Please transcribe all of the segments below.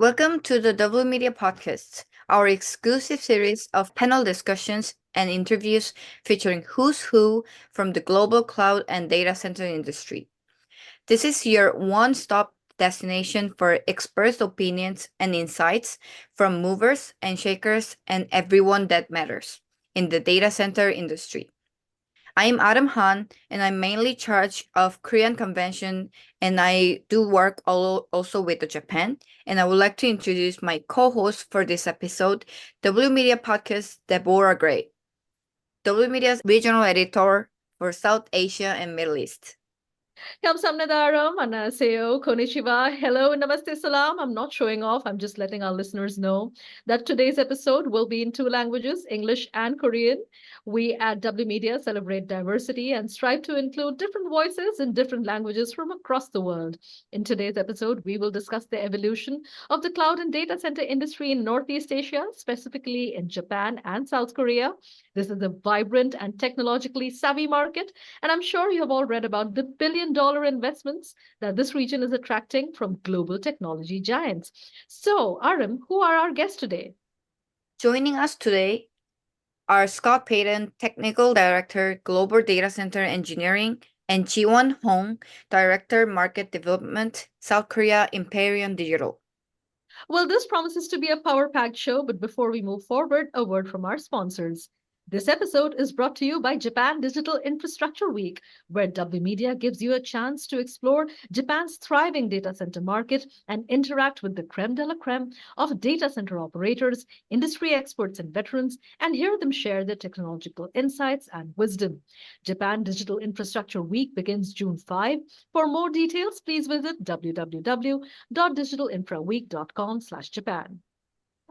Welcome to the W Media Podcast, our exclusive series of panel discussions and interviews featuring who's who from the global cloud and data center industry. This is your one stop destination for experts' opinions and insights from movers and shakers and everyone that matters in the data center industry. I am Adam Han, and I'm mainly charge of Korean convention, and I do work also with the Japan. And I would like to introduce my co-host for this episode, W Media Podcast, Deborah Gray, W Media's regional editor for South Asia and Middle East. Kamsamnadaram, Anaseo, Konnichiwa, hello, Namaste Salam. I'm not showing off, I'm just letting our listeners know that today's episode will be in two languages, English and Korean. We at W Media celebrate diversity and strive to include different voices in different languages from across the world. In today's episode, we will discuss the evolution of the cloud and data center industry in Northeast Asia, specifically in Japan and South Korea. This is a vibrant and technologically savvy market, and I'm sure you have all read about the billion-dollar investments that this region is attracting from global technology giants. So, Aram, who are our guests today? Joining us today are Scott Payton, Technical Director, Global Data Center Engineering, and Jiwon Hong, Director, Market Development, South Korea Imperium Digital. Well, this promises to be a power-packed show, but before we move forward, a word from our sponsors. This episode is brought to you by Japan Digital Infrastructure Week, where W Media gives you a chance to explore Japan's thriving data center market and interact with the creme de la creme of data center operators, industry experts, and veterans, and hear them share their technological insights and wisdom. Japan Digital Infrastructure Week begins June 5. For more details, please visit www.digitalinfraweek.com/Japan.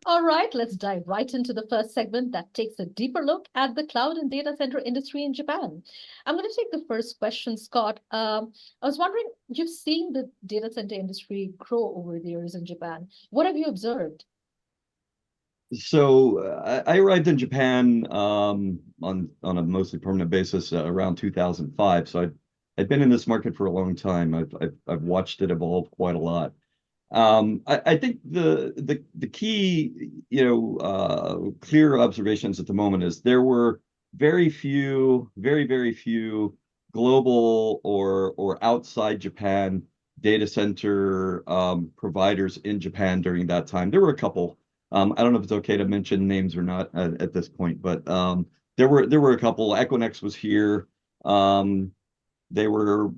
All right, let's dive right into the first segment that takes a deeper look at the cloud and data center industry in Japan. I'm going to take the first question, Scott. I was wondering, you've seen the data center industry grow over the years in Japan. What have you observed? So I arrived in Japan on a mostly permanent basis around 2005. So I've been in this market for a long time. I've watched it evolve quite a lot. I think the key, clear observations at the moment is there were very few, very few global or outside Japan data center providers in Japan during that time. There were a couple. I don't know if it's okay to mention names or not at this point, but there were a couple. Equinix was here. They were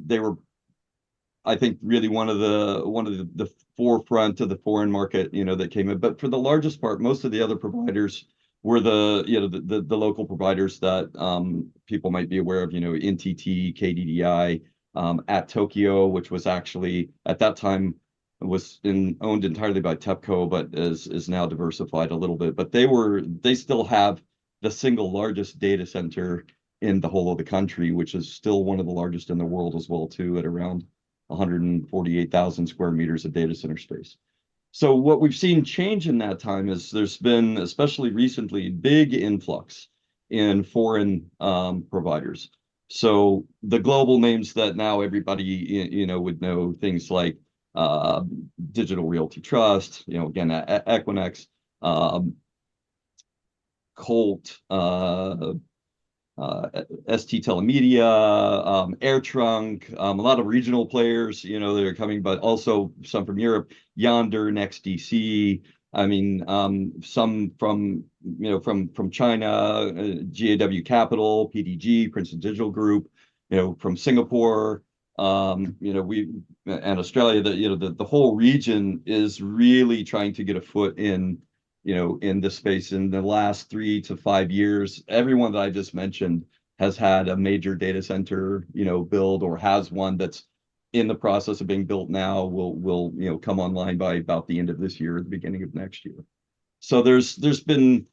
I think really one of the forefront of the foreign market, that came in. But for the largest part, most of the other providers were the local providers that people might be aware of, NTT, KDDI, at Tokyo, which was actually at that time owned entirely by TEPCO, but is now diversified a little bit. But they still have the single largest data center in the whole of the country, which is still one of the largest in the world as well, too, at around 148,000 square meters of data center space. So what we've seen change in that time is there's been, especially recently, big influx in foreign providers. So the global names that now everybody would know, things like Digital Realty Trust, again, Equinix, Colt, ST Telemedia, AirTrunk, a lot of regional players, that are coming, but also some from Europe, Yonder, NextDC. I mean, some from China, GAW Capital, PDG, Princeton Digital Group, from Singapore, and Australia. The whole region is really trying to get a foot in this space. In the last 3 to 5 years, everyone that I just mentioned has had a major data center, build, or has one that's in the process of being built now, will come online by about the end of this year or the beginning of next year. So there's been,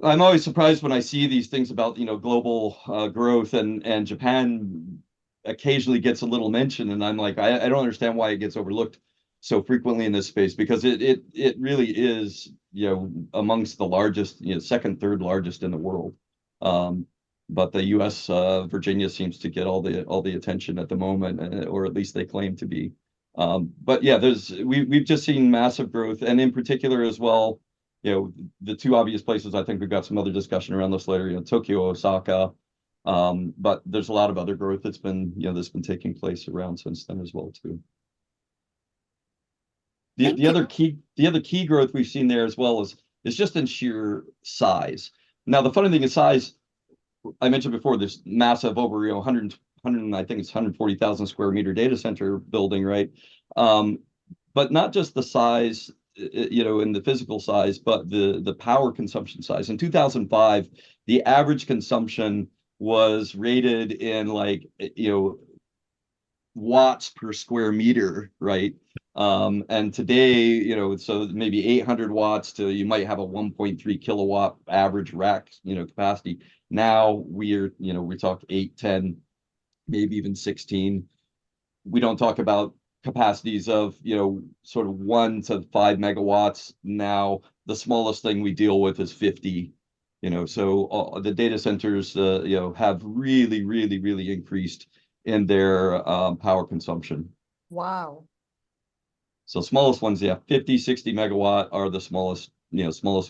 I'm always surprised when I see these things about, global growth, and Japan occasionally gets a little mention, and I'm like, I don't understand why it gets overlooked so frequently in this space, because it really is, amongst the largest, second, third largest in the world. But the U.S. Virginia seems to get all the attention at the moment, or at least they claim to be But yeah, we've just seen massive growth, and in particular as well, the two obvious places, I think we've got some other discussion around this later, Tokyo, Osaka. But there's a lot of other growth that's been taking place around since then as well too. The other key growth we've seen there as well is just in sheer size. Now the funny thing is size, I mentioned before, this massive over 100, I think it's 140,000 square meter data center building, right? But not just the size, in the physical size, but the power consumption size. In 2005, the average consumption was rated in watts per square meter, right? And today, so maybe 800 watts to you might have a 1.3 kilowatt average rack, capacity. Now we talk 8, 10, maybe even 16. We don't talk about capacities of, sort of 1 to 5 megawatts. Now the smallest thing we deal with is 50. So the data centers, have really, really, really increased in their power consumption. Wow. So smallest ones, 50, 60 megawatt are the smallest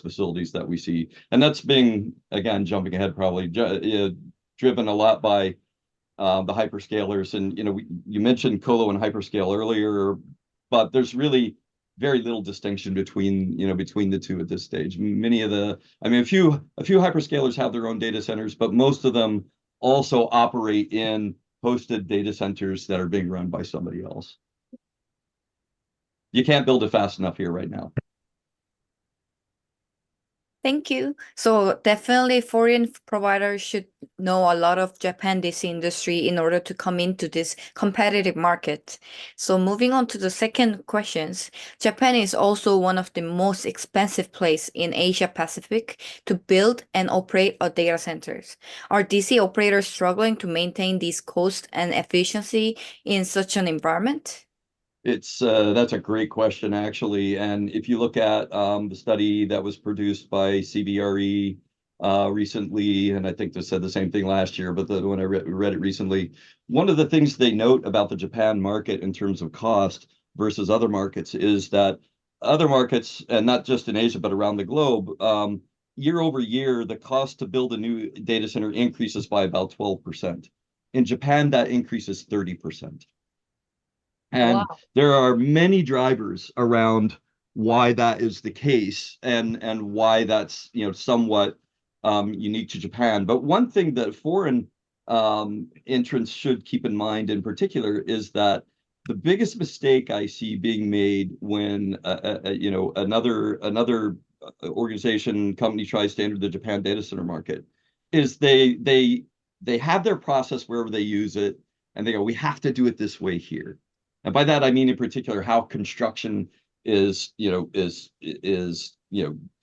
facilities that we see. And that's being, again, jumping ahead, probably driven a lot by the hyperscalers. And, you mentioned colo and hyperscale earlier, but there's really very little distinction between the two at this stage. A few hyperscalers have their own data centers, but most of them also operate in hosted data centers that are being run by somebody else. You can't build it fast enough here right now. Thank you. So definitely foreign providers should know a lot of Japan DC industry in order to come into this competitive market. So moving on to the second questions, Japan is also one of the most expensive place in Asia Pacific to build and operate a data centers. Are DC operators struggling to maintain these costs and efficiency in such an environment? That's a great question, actually. And if you look at the study that was produced by CBRE recently, and I think they said the same thing last year, but when I read it recently, one of the things they note about the Japan market in terms of cost versus other markets is that other markets, and not just in Asia, but around the globe, year over year, the cost to build a new data center increases by about 12%. In Japan, that increases 30%. And Wow. there are many drivers around why that is the case and why that's somewhat unique to Japan. But one thing that foreign entrants should keep in mind in particular is that the biggest mistake I see being made when another organization company tries to enter the Japan data center market is they have their process wherever they use it, and they go, we have to do it this way here. And by that I mean in particular how construction is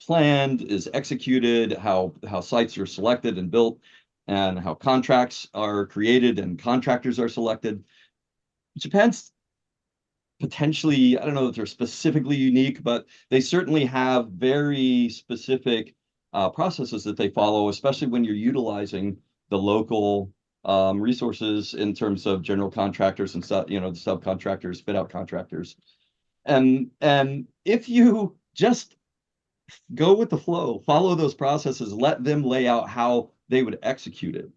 planned, is executed, how sites are selected and built, and how contracts are created and contractors are selected. Japan's potentially, I don't know if they're specifically unique, but they certainly have very specific processes that they follow, especially when you're utilizing the local resources in terms of general contractors and the subcontractors, fit out contractors. And if you just go with the flow, follow those processes, let them lay out how they would execute it,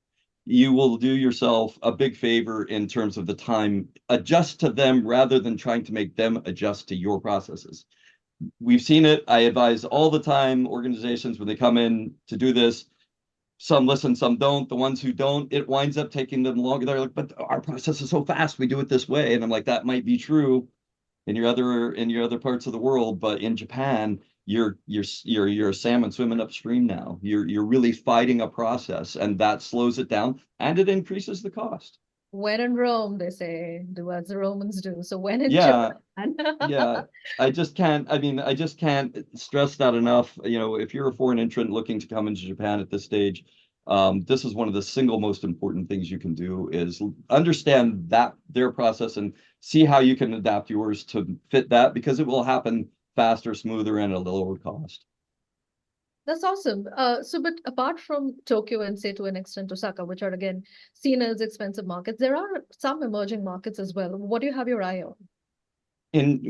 you will do yourself a big favor in terms of the time. Adjust to them rather than trying to make them adjust to your processes. We've seen it. I advise all the time organizations when they come in to do this. Some listen, some don't. The ones who don't, it winds up taking them longer. They're like, but our process is so fast, we do it this way. And I'm like, that might be true in your other parts of the world, but in Japan, you're a salmon swimming upstream now. You're really fighting a process, and that slows it down and it increases the cost. When in Rome, they say, do as the Romans do. So when in Yeah. Japan. Yeah, I just can't stress that enough. If you're a foreign entrant looking to come into Japan at this stage, this is one of the single most important things you can do is understand that their process and see how you can adapt yours to fit that, because it will happen faster, smoother, and at a lower cost. That's awesome. But apart from Tokyo and say to an extent Osaka, which are again seen as expensive markets, there are some emerging markets as well. What do you have your eye on?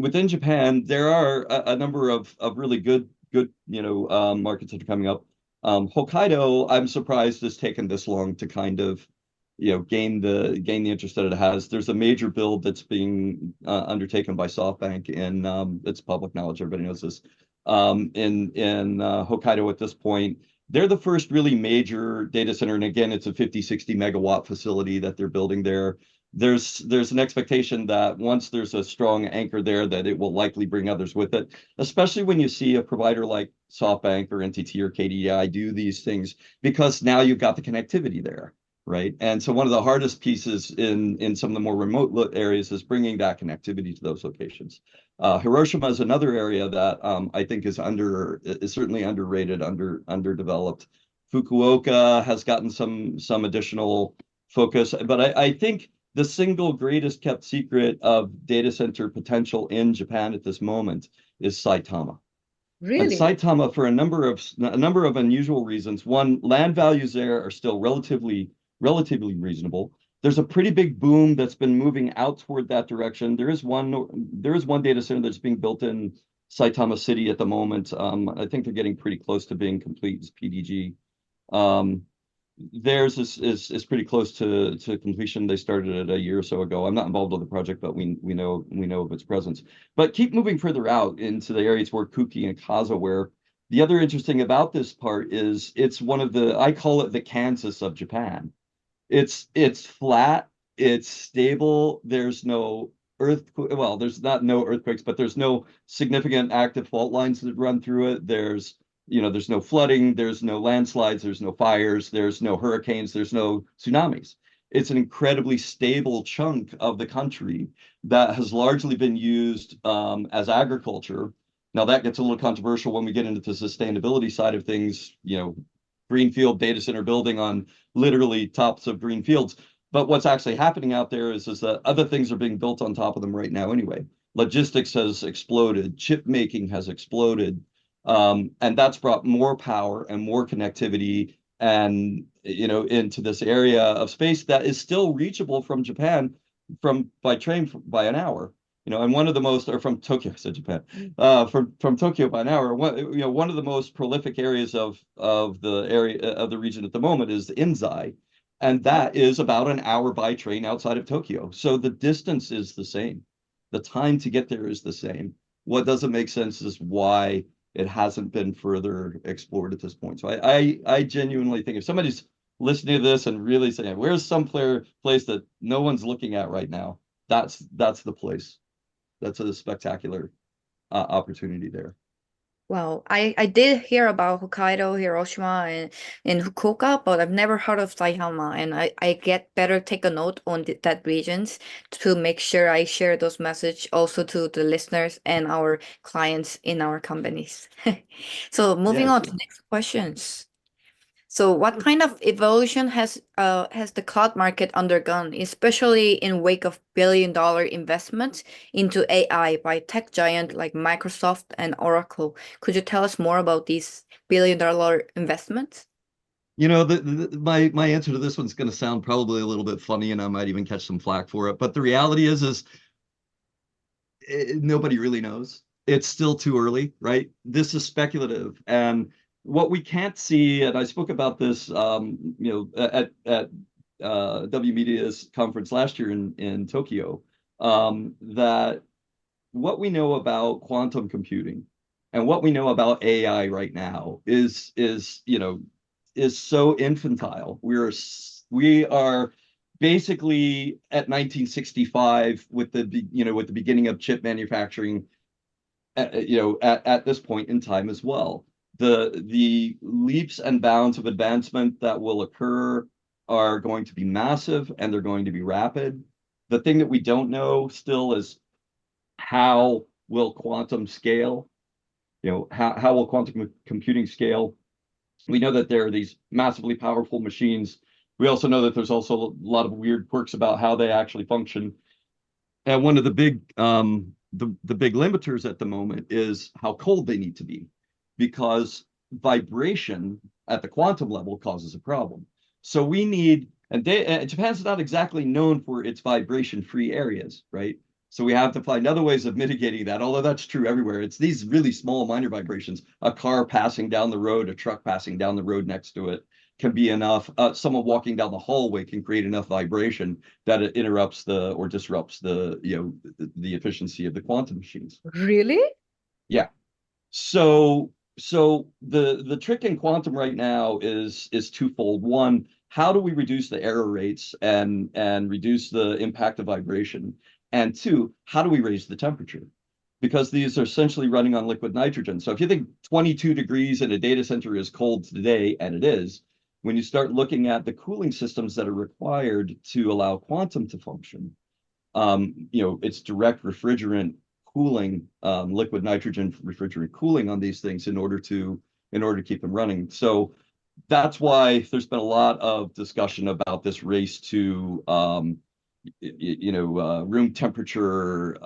within Japan, there are a number of really good markets that are coming up. Hokkaido, I'm surprised has taken this long to kind of gain the interest that it has. There's a major build that's being undertaken by SoftBank in it's public knowledge, everybody knows this. In Hokkaido at this point, they're the first really major data center, and again, it's a 50-60 megawatt facility that they're building there. There's an expectation that once there's a strong anchor there, that it will likely bring others with it, especially when you see a provider like SoftBank or NTT or KDDI do these things, because now you've got the connectivity there, right? And so one of the hardest pieces in some of the more remote areas is bringing that connectivity to those locations. Hiroshima is another area that I think is certainly underrated, underdeveloped. Fukuoka has gotten some additional focus, but I think the single greatest kept secret of data center potential in Japan at this moment is Saitama. And Really? Saitama, for a number of unusual reasons. One, land values there are still relatively reasonable. There's a pretty big boom that's been moving out toward that direction. There is one data center that's being built in Saitama City at the moment. I think they're getting pretty close to being complete. It's PDG. Theirs is pretty close to completion. They started it a year or so ago. I'm not involved with the project, but we know of its presence. But keep moving further out into the areas where Kuki and Kaza, where the other interesting about this part is it's one of I call it the Kansas of Japan. It's flat, it's stable. There's no there's not no earthquakes, but there's no significant active fault lines that run through it. There's no flooding, there's no landslides, there's no fires, there's no hurricanes, there's no tsunamis. It's an incredibly stable chunk of the country that has largely been used as agriculture. Now that gets a little controversial when we get into the sustainability side of things, greenfield data center building on literally tops of green fields. But what's actually happening out there is that other things are being built on top of them right now anyway. Logistics has exploded, chip making has exploded. And that's brought more power and more connectivity and into this area of space that is still reachable from Japan by train by an hour. And one of the most, or from Tokyo, I said Japan, from Tokyo by an hour. One of the most prolific areas of the region at the moment is Inzai, and that is about an hour by train outside of Tokyo. So the distance is the same, the time to get there is the same. What doesn't make sense is why it hasn't been further explored at this point. So I genuinely think if somebody's listening to this and really saying, where's some place that no one's looking at right now, that's the place. That's a spectacular opportunity there. Well, I did hear about Hokkaido, Hiroshima, and Fukuoka, but I've never heard of Saitama, and I get better take a note on that regions to make sure I share those message also to the listeners and our clients in our companies. So moving on to next questions. So what kind of evolution has the cloud market undergone, especially in wake of billion-dollar investments into AI by tech giant like Microsoft and Oracle? Could you tell us more about these billion-dollar investments? My answer to this one's going to sound probably a little bit funny, and I might even catch some flack for it. But the reality is nobody really knows. It's still too early, right? This is speculative, and what we can't see, and I spoke about this, at W Media's conference last year in Tokyo, that what we know about quantum computing and what we know about AI right now is so infantile. We are basically at 1965 with the beginning of chip manufacturing, at this point in time as well. The leaps and bounds of advancement that will occur are going to be massive, and they're going to be rapid. The thing that we don't know still is how will quantum scale? How will quantum computing scale? We know that there are these massively powerful machines. We also know that there's also a lot of weird quirks about how they actually function. And one of the big limiters at the moment is how cold they need to be, because vibration at the quantum level causes a problem. So we need, and Japan's not exactly known for its vibration-free areas, right? So we have to find other ways of mitigating that, although that's true everywhere. It's these really small minor vibrations. A car passing down the road, a truck passing down the road next to it can be enough. Someone walking down the hallway can create enough vibration that it interrupts or disrupts the efficiency of the quantum machines. Really? Yeah. So the trick in quantum right now is twofold. One, how do we reduce the error rates and reduce the impact of vibration? And two, how do we raise the temperature? Because these are essentially running on liquid nitrogen. So if you think 22 degrees in a data center is cold today, and it is, when you start looking at the cooling systems that are required to allow quantum to function, it's direct refrigerant cooling, liquid nitrogen refrigerant cooling on these things in order to keep them running. So that's why there's been a lot of discussion about this race to room temperature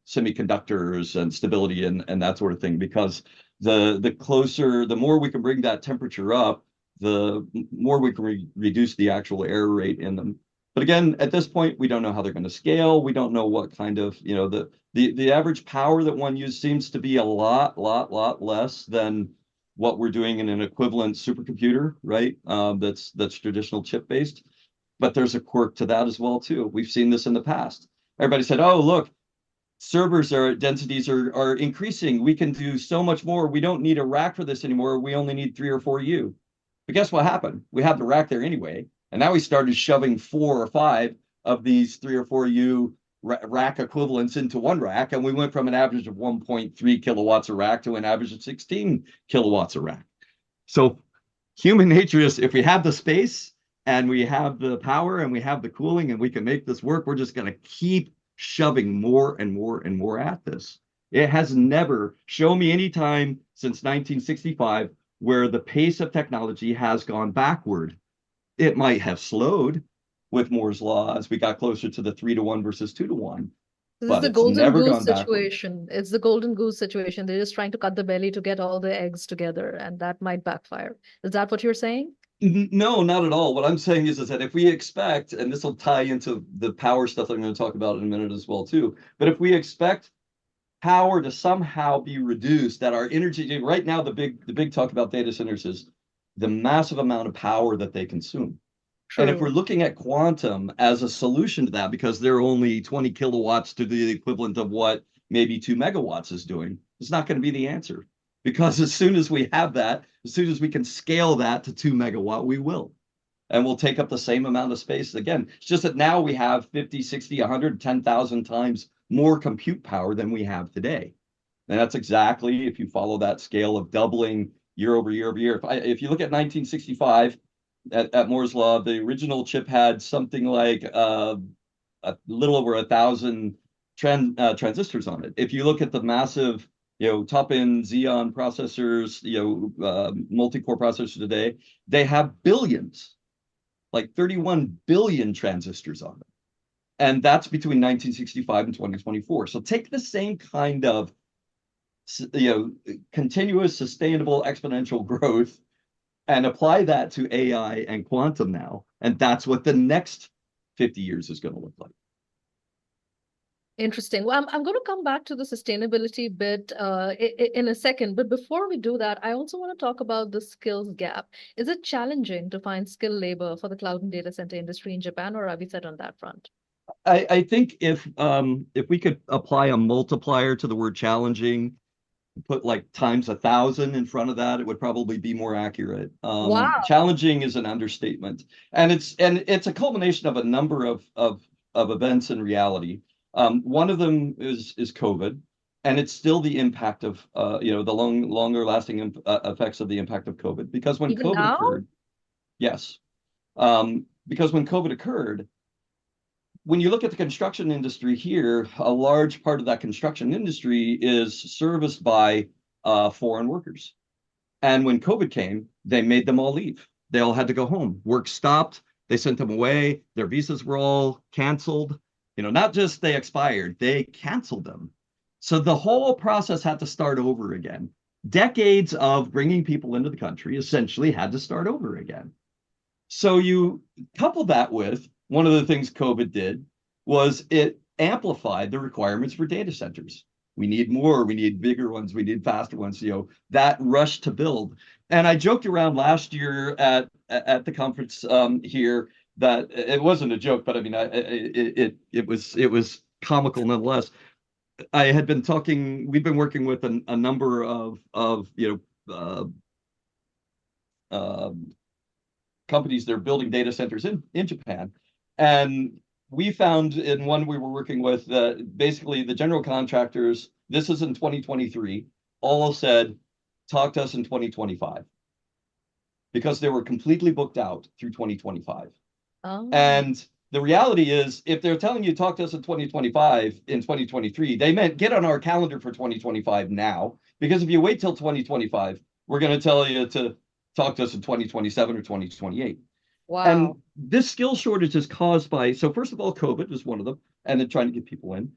semiconductors and stability and that sort of thing, because the more we can bring that temperature up, the more we can reduce the actual error rate in them. But again, at this point, we don't know how they're going to scale. We don't know what kind of, the average power that one uses seems to be a lot less than what we're doing in an equivalent supercomputer, right? That's traditional chip based. But there's a quirk to that as well too. We've seen this in the past. Everybody said, "Oh, look, densities are increasing. We can do so much more. We don't need a rack for this anymore. We only need 3 or 4 U." But guess what happened? We had the rack there anyway. And now we started shoving 4 or 5 of these 3 or 4 U rack equivalents into one rack. And we went from an average of 1.3 kilowatts a rack to an average of 16 kilowatts a rack. So human nature is, if we have the space and we have the power and we have the cooling and we can make this work, we're just going to keep shoving more and more and more at this. It has never shown me any time since 1965 where the pace of technology has gone backward. It might have slowed with Moore's law as we got closer to the 3-to-1 versus 2-to-1. This is But the it's golden never goose gone backward. situation. It's the golden goose situation. They're just trying to cut the belly to get all the eggs together, and that might backfire. Is that what you're saying? No, not at all. What I'm saying is that if we expect, and this will tie into the power stuff that I'm going to talk about in a minute as well too, but if we expect power to somehow be reduced, that our energy, right now the big talk about data centers is the massive amount of power that they consume. True. And if we're looking at quantum as a solution to that, because they're only 20 kilowatts to the equivalent of what maybe 2 megawatts is doing, it's not going to be the answer. Because as soon as we have that, as soon as we can scale that to 2 megawatt, we will. And we'll take up the same amount of space. Again, it's just that now we have 50, 60, 110,000 times more compute power than we have today. And that's exactly, if you follow that scale of doubling year over year over year. If you look at 1965, at Moore's law, the original chip had something like a little over 1,000 transistors on it. If you look at the massive, top-end Xeon processors, multi-core processors today, they have billions, like 31 billion transistors on it. And that's between 1965 and 2024. So take the same kind of, continuous, sustainable, exponential growth and apply that to AI and quantum now. And that's what the next 50 years is going to look like. Interesting. Well, I'm going to come back to the sustainability bit in a second. But before we do that, I also want to talk about the skills gap. Is it challenging to find skilled labor for the cloud and data center industry in Japan, or are we set on that front? I think if we could apply a multiplier to the word challenging, put like times 1,000 in front of that, it would probably be more accurate. Wow. Challenging is an understatement, and it's a culmination of a number of events in reality. One of them is COVID, and it's still the impact of the longer lasting effects of the impact of COVID. Because when Even COVID now? occurred, yes, because when COVID occurred, when you look at the construction industry here, a large part of that construction industry is serviced by foreign workers. And when COVID came, they made them all leave. They all had to go home. Work stopped. They sent them away. Their visas were all canceled. Not just they expired, they canceled them. So the whole process had to start over again. Decades of bringing people into the country essentially had to start over again. So you couple that with one of the things COVID did was it amplified the requirements for data centers. We need more, we need bigger ones, we need faster ones, that rush to build. And I joked around last year at the conference here that it wasn't a joke, but I mean, it was comical nonetheless. We've been working with a number of companies that are building data centers in Japan. And we found in one we were working with that basically the general contractors, this is in 2023, all said, talk to us in 2025, because they were completely booked out through 2025. Oh. And the reality is, if they're telling you talk to us in 2025 in 2023, they meant get on our calendar for 2025 now, because if you wait till 2025, we're going to tell you to talk to us in 2027 or 2028. Wow. And this skill shortage is caused by, so first of all, COVID is one of them, and then trying to get people in.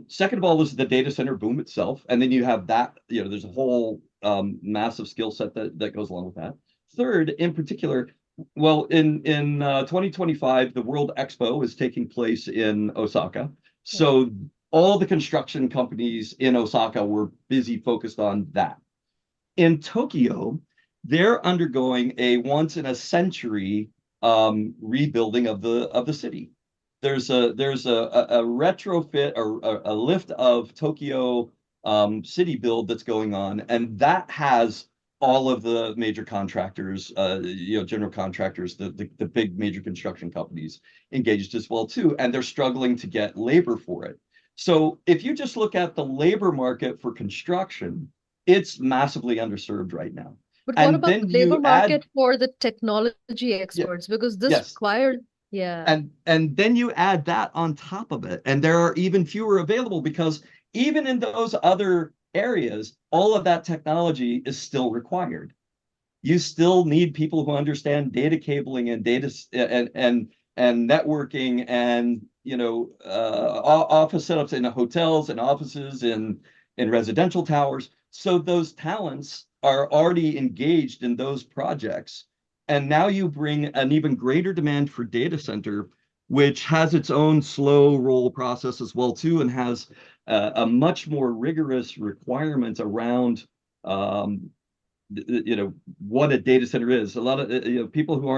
Second of all, is the data center boom itself. And then you have that, there's a whole massive skill set that goes along with that. Third, in particular, well, in 2025, the World Expo is taking place in Osaka. So all the construction companies in Osaka were busy focused on that. In Tokyo, they're undergoing a once in a century rebuilding of the city. There's a retrofit or a lift of Tokyo city build that's going on, and that has all of the major contractors, general contractors, the big major construction companies engaged as well too, and they're struggling to get labor for it. So if you just look at the labor market for construction, it's massively underserved right now. But what And about then the labor you market add, for the technology experts? Because this yes. requires, yeah. And then you add that on top of it, and there are even fewer available, because even in those other areas, all of that technology is still required. You still need people who understand data cabling and data and networking and office setups in hotels and offices in residential towers. So those talents are already engaged in those projects. And now you bring an even greater demand for data center, which has its own slow roll process as well too, and has a much more rigorous requirement around what a data center is. A lot of people who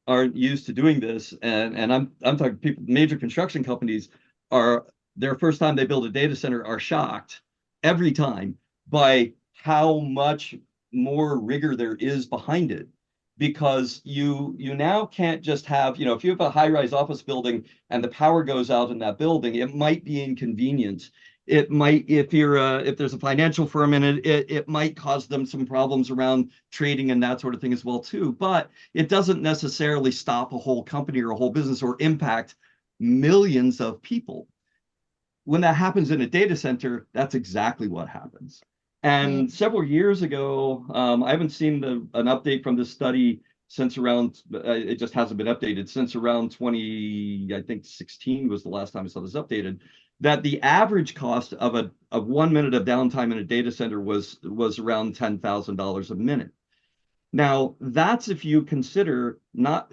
aren't used to doing this, and I'm talking people, major construction companies, are their first time they build a data center are shocked every time by how much more rigor there is behind it. Because you now can't just have, if you have a high-rise office building and the power goes out in that building, it might be inconvenient. It might, if there's a financial firm in it, it might cause them some problems around trading and that sort of thing as well too. But it doesn't necessarily stop a whole company or a whole business or impact millions of people. When that happens in a data center, that's exactly what happens. And several years ago, I haven't seen an update from this study since around, it just hasn't been updated since around 2016 was the last time I saw this updated, that the average cost of 1 minute of downtime in a data center was around $10,000 a minute. Now, that's if you consider not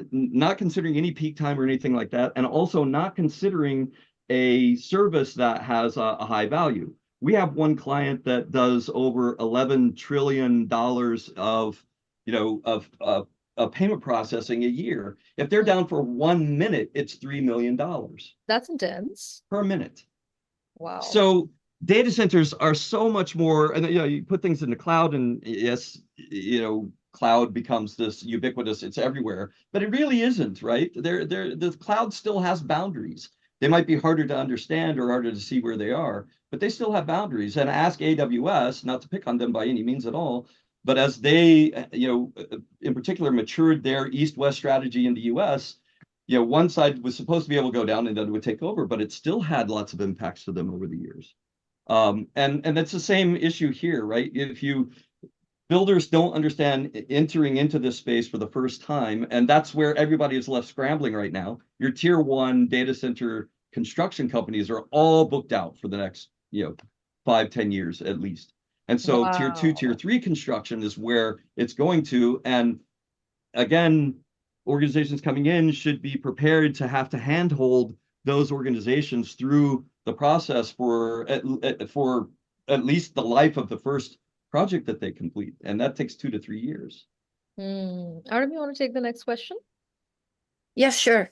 considering any peak time or anything like that, and also not considering a service that has a high value. We have one client that does over $11 trillion of payment processing a year. If they're down for 1 minute, it's $3 million. That's intense. Per minute. Wow. So data centers are so much more, and you put things in the cloud, and yes, cloud becomes this ubiquitous, it's everywhere, but it really isn't, right? The cloud still has boundaries. They might be harder to understand or harder to see where they are, but they still have boundaries. And ask AWS, not to pick on them by any means at all, but as they, in particular, matured their east-west strategy in the US, one side was supposed to be able to go down and then it would take over, but it still had lots of impacts to them over the years. And that's the same issue here, right? If builders don't understand entering into this space for the first time, and that's where everybody is left scrambling right now. Your tier 1 data center construction companies are all booked out for the next 5-10 years at least. And so tier 2, tier 3 construction is where it's going to. And again, organizations coming in should be prepared to have to handhold those organizations through the process for at least the life of the first project that they complete, and that takes 2 to 3 years. Aram, you want to take the next question? Yes, sure.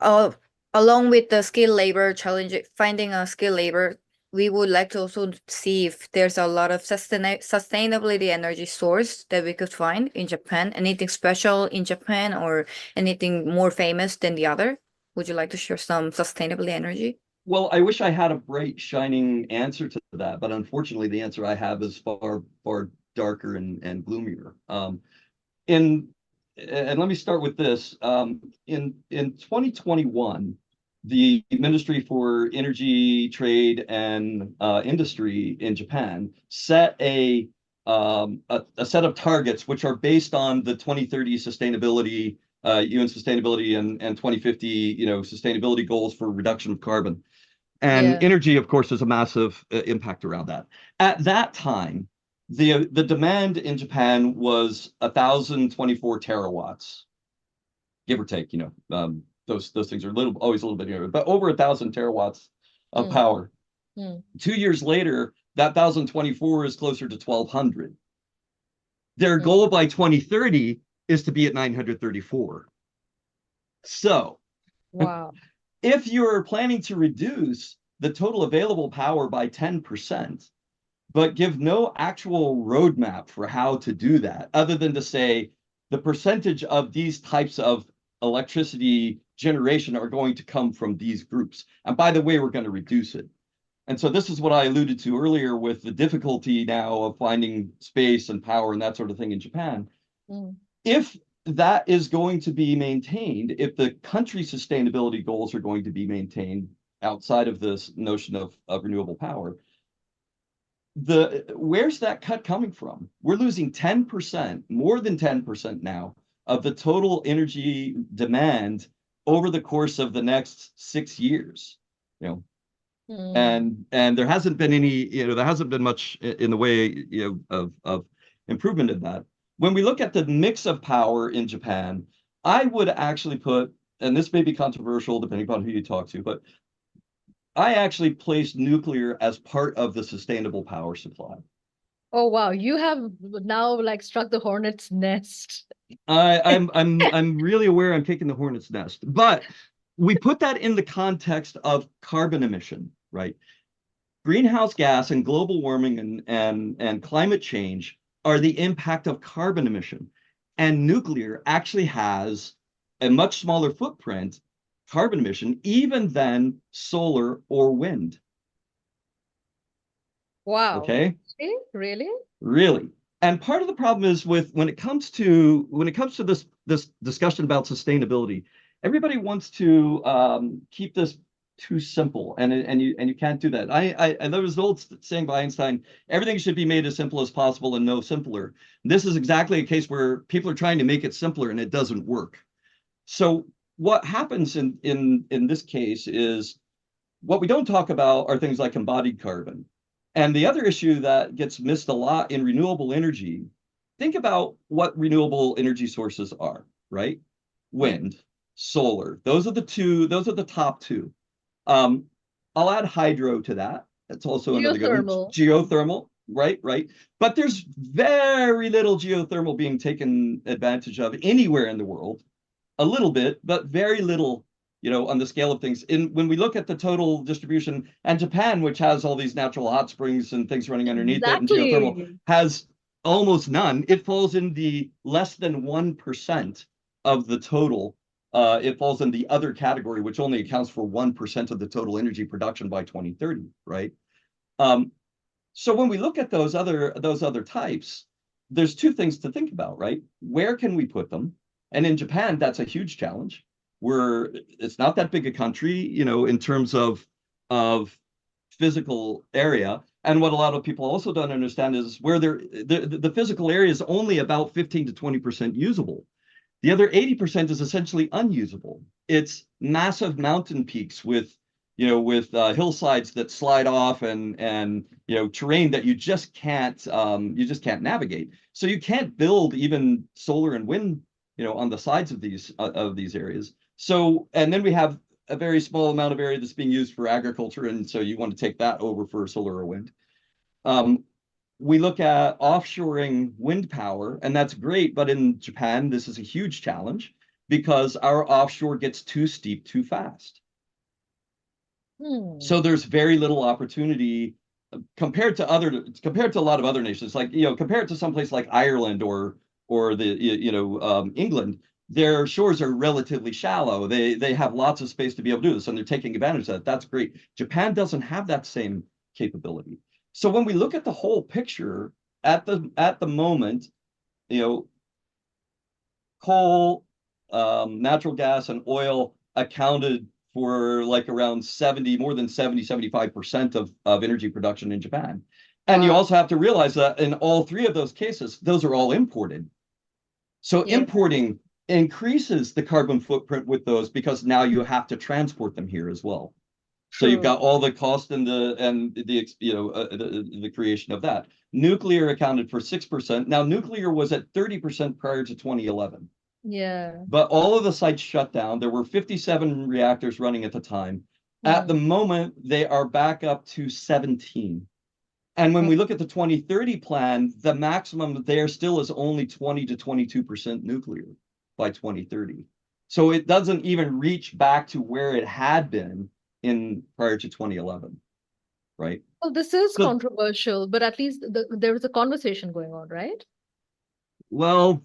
Along with the skilled labor challenge, finding a skilled labor, we would like to also see if there's a lot of sustainability energy source that we could find in Japan. Anything special in Japan or anything more famous than the other? Would you like to share some sustainability energy? Well, I wish I had a bright, shining answer to that, but unfortunately, the answer I have is far, far darker and gloomier. And let me start with this. In 2021, the Ministry for Energy, Trade, and Industry in Japan set a set of targets which are based on the 2030 sustainability UN sustainability and 2050 sustainability goals for reduction of carbon. And Yeah. energy, of course, is a massive impact around that. At that time, the demand in Japan was 1,024 terawatts, give or take. Those things are always a little bit near, but over 1,000 terawatts of power. 2 years later, that 1,024 is closer to 1,200. Their goal by 2030 is to be at 934. So, Wow. if you're planning to reduce the total available power by 10%, but give no actual roadmap for how to do that, other than to say the percentage of these types of electricity generation are going to come from these groups. And by the way, we're going to reduce it. And so this is what I alluded to earlier with the difficulty now of finding space and power and that sort of thing in Japan. If that is going to be maintained, if the country's sustainability goals are going to be maintained outside of this notion of renewable power, where's that cut coming from? We're losing 10%, more than 10% now, of the total energy demand over the course of the next 6 years. And there hasn't been much in the way of improvement in that. When we look at the mix of power in Japan, I would actually put, and this may be controversial depending upon who you talk to, but I actually place nuclear as part of the sustainable power supply. Oh wow, you have now struck the hornet's nest. I'm really aware I'm taking the hornet's nest, but we put that in the context of carbon emission, right? Greenhouse gas and global warming and climate change are the impact of carbon emission. And nuclear actually has a much smaller footprint, carbon emission, even than solar or wind. Wow. Okay? Really? Really. And part of the problem is when it comes to this discussion about sustainability, everybody wants to keep this too simple, and you can't do that. There was an old saying by Einstein: everything should be made as simple as possible and no simpler. This is exactly a case where people are trying to make it simpler and it doesn't work. So what happens in this case is, what we don't talk about are things like embodied carbon. And the other issue that gets missed a lot in renewable energy, think about what renewable energy sources are, right? Wind, solar. Those are the top two. I'll add hydro to that. That's also another good one. Geothermal, right. But there's very little geothermal being taken advantage of anywhere in the world. A little bit, but very little, on the scale of things. When we look at the total distribution, and Japan, which has all these natural hot springs and things running underneath it, and geothermal has almost none, it falls in the less than 1% of the total. It falls in the other category, which only accounts for 1% of the total energy production by 2030, right? So when we look at those other types, there's two things to think about, right? Where can we put them? And in Japan, that's a huge challenge. It's not that big a country, in terms of physical area. And what a lot of people also don't understand is where the physical area is only about 15 to 20% usable. The other 80% is essentially unusable. It's massive mountain peaks with hillsides that slide off and terrain that you just can't navigate. So you can't build even solar and wind on the sides of these areas. So, and then we have a very small amount of area that's being used for agriculture, and so you want to take that over for solar or wind. We look at offshoring wind power, and that's great, but in Japan, this is a huge challenge because our offshore gets too steep too fast. So there's very little opportunity compared to a lot of other nations, like, compared to someplace like Ireland or England. Their shores are relatively shallow. They have lots of space to be able to do this, and they're taking advantage of that. That's great. Japan doesn't have that same capability. So when we look at the whole picture at the moment, coal, natural gas, and oil accounted for like around 75% of energy production in Japan. And you also have to realize that in all three of those cases, those are all imported. So importing increases the carbon footprint with those because now you have to transport them here as well. So you've got all the cost and the creation of that. Nuclear accounted for 6%. Now nuclear was at 30% prior to 2011. Yeah. But all of the sites shut down. There were 57 reactors running at the time. At the moment, they are back up to 17. And when we look at the 2030 plan, the maximum there still is only 20 to 22% nuclear by 2030. So it doesn't even reach back to where it had been prior to 2011, right? Well, this is controversial, but at least there is a conversation going on, right? Well,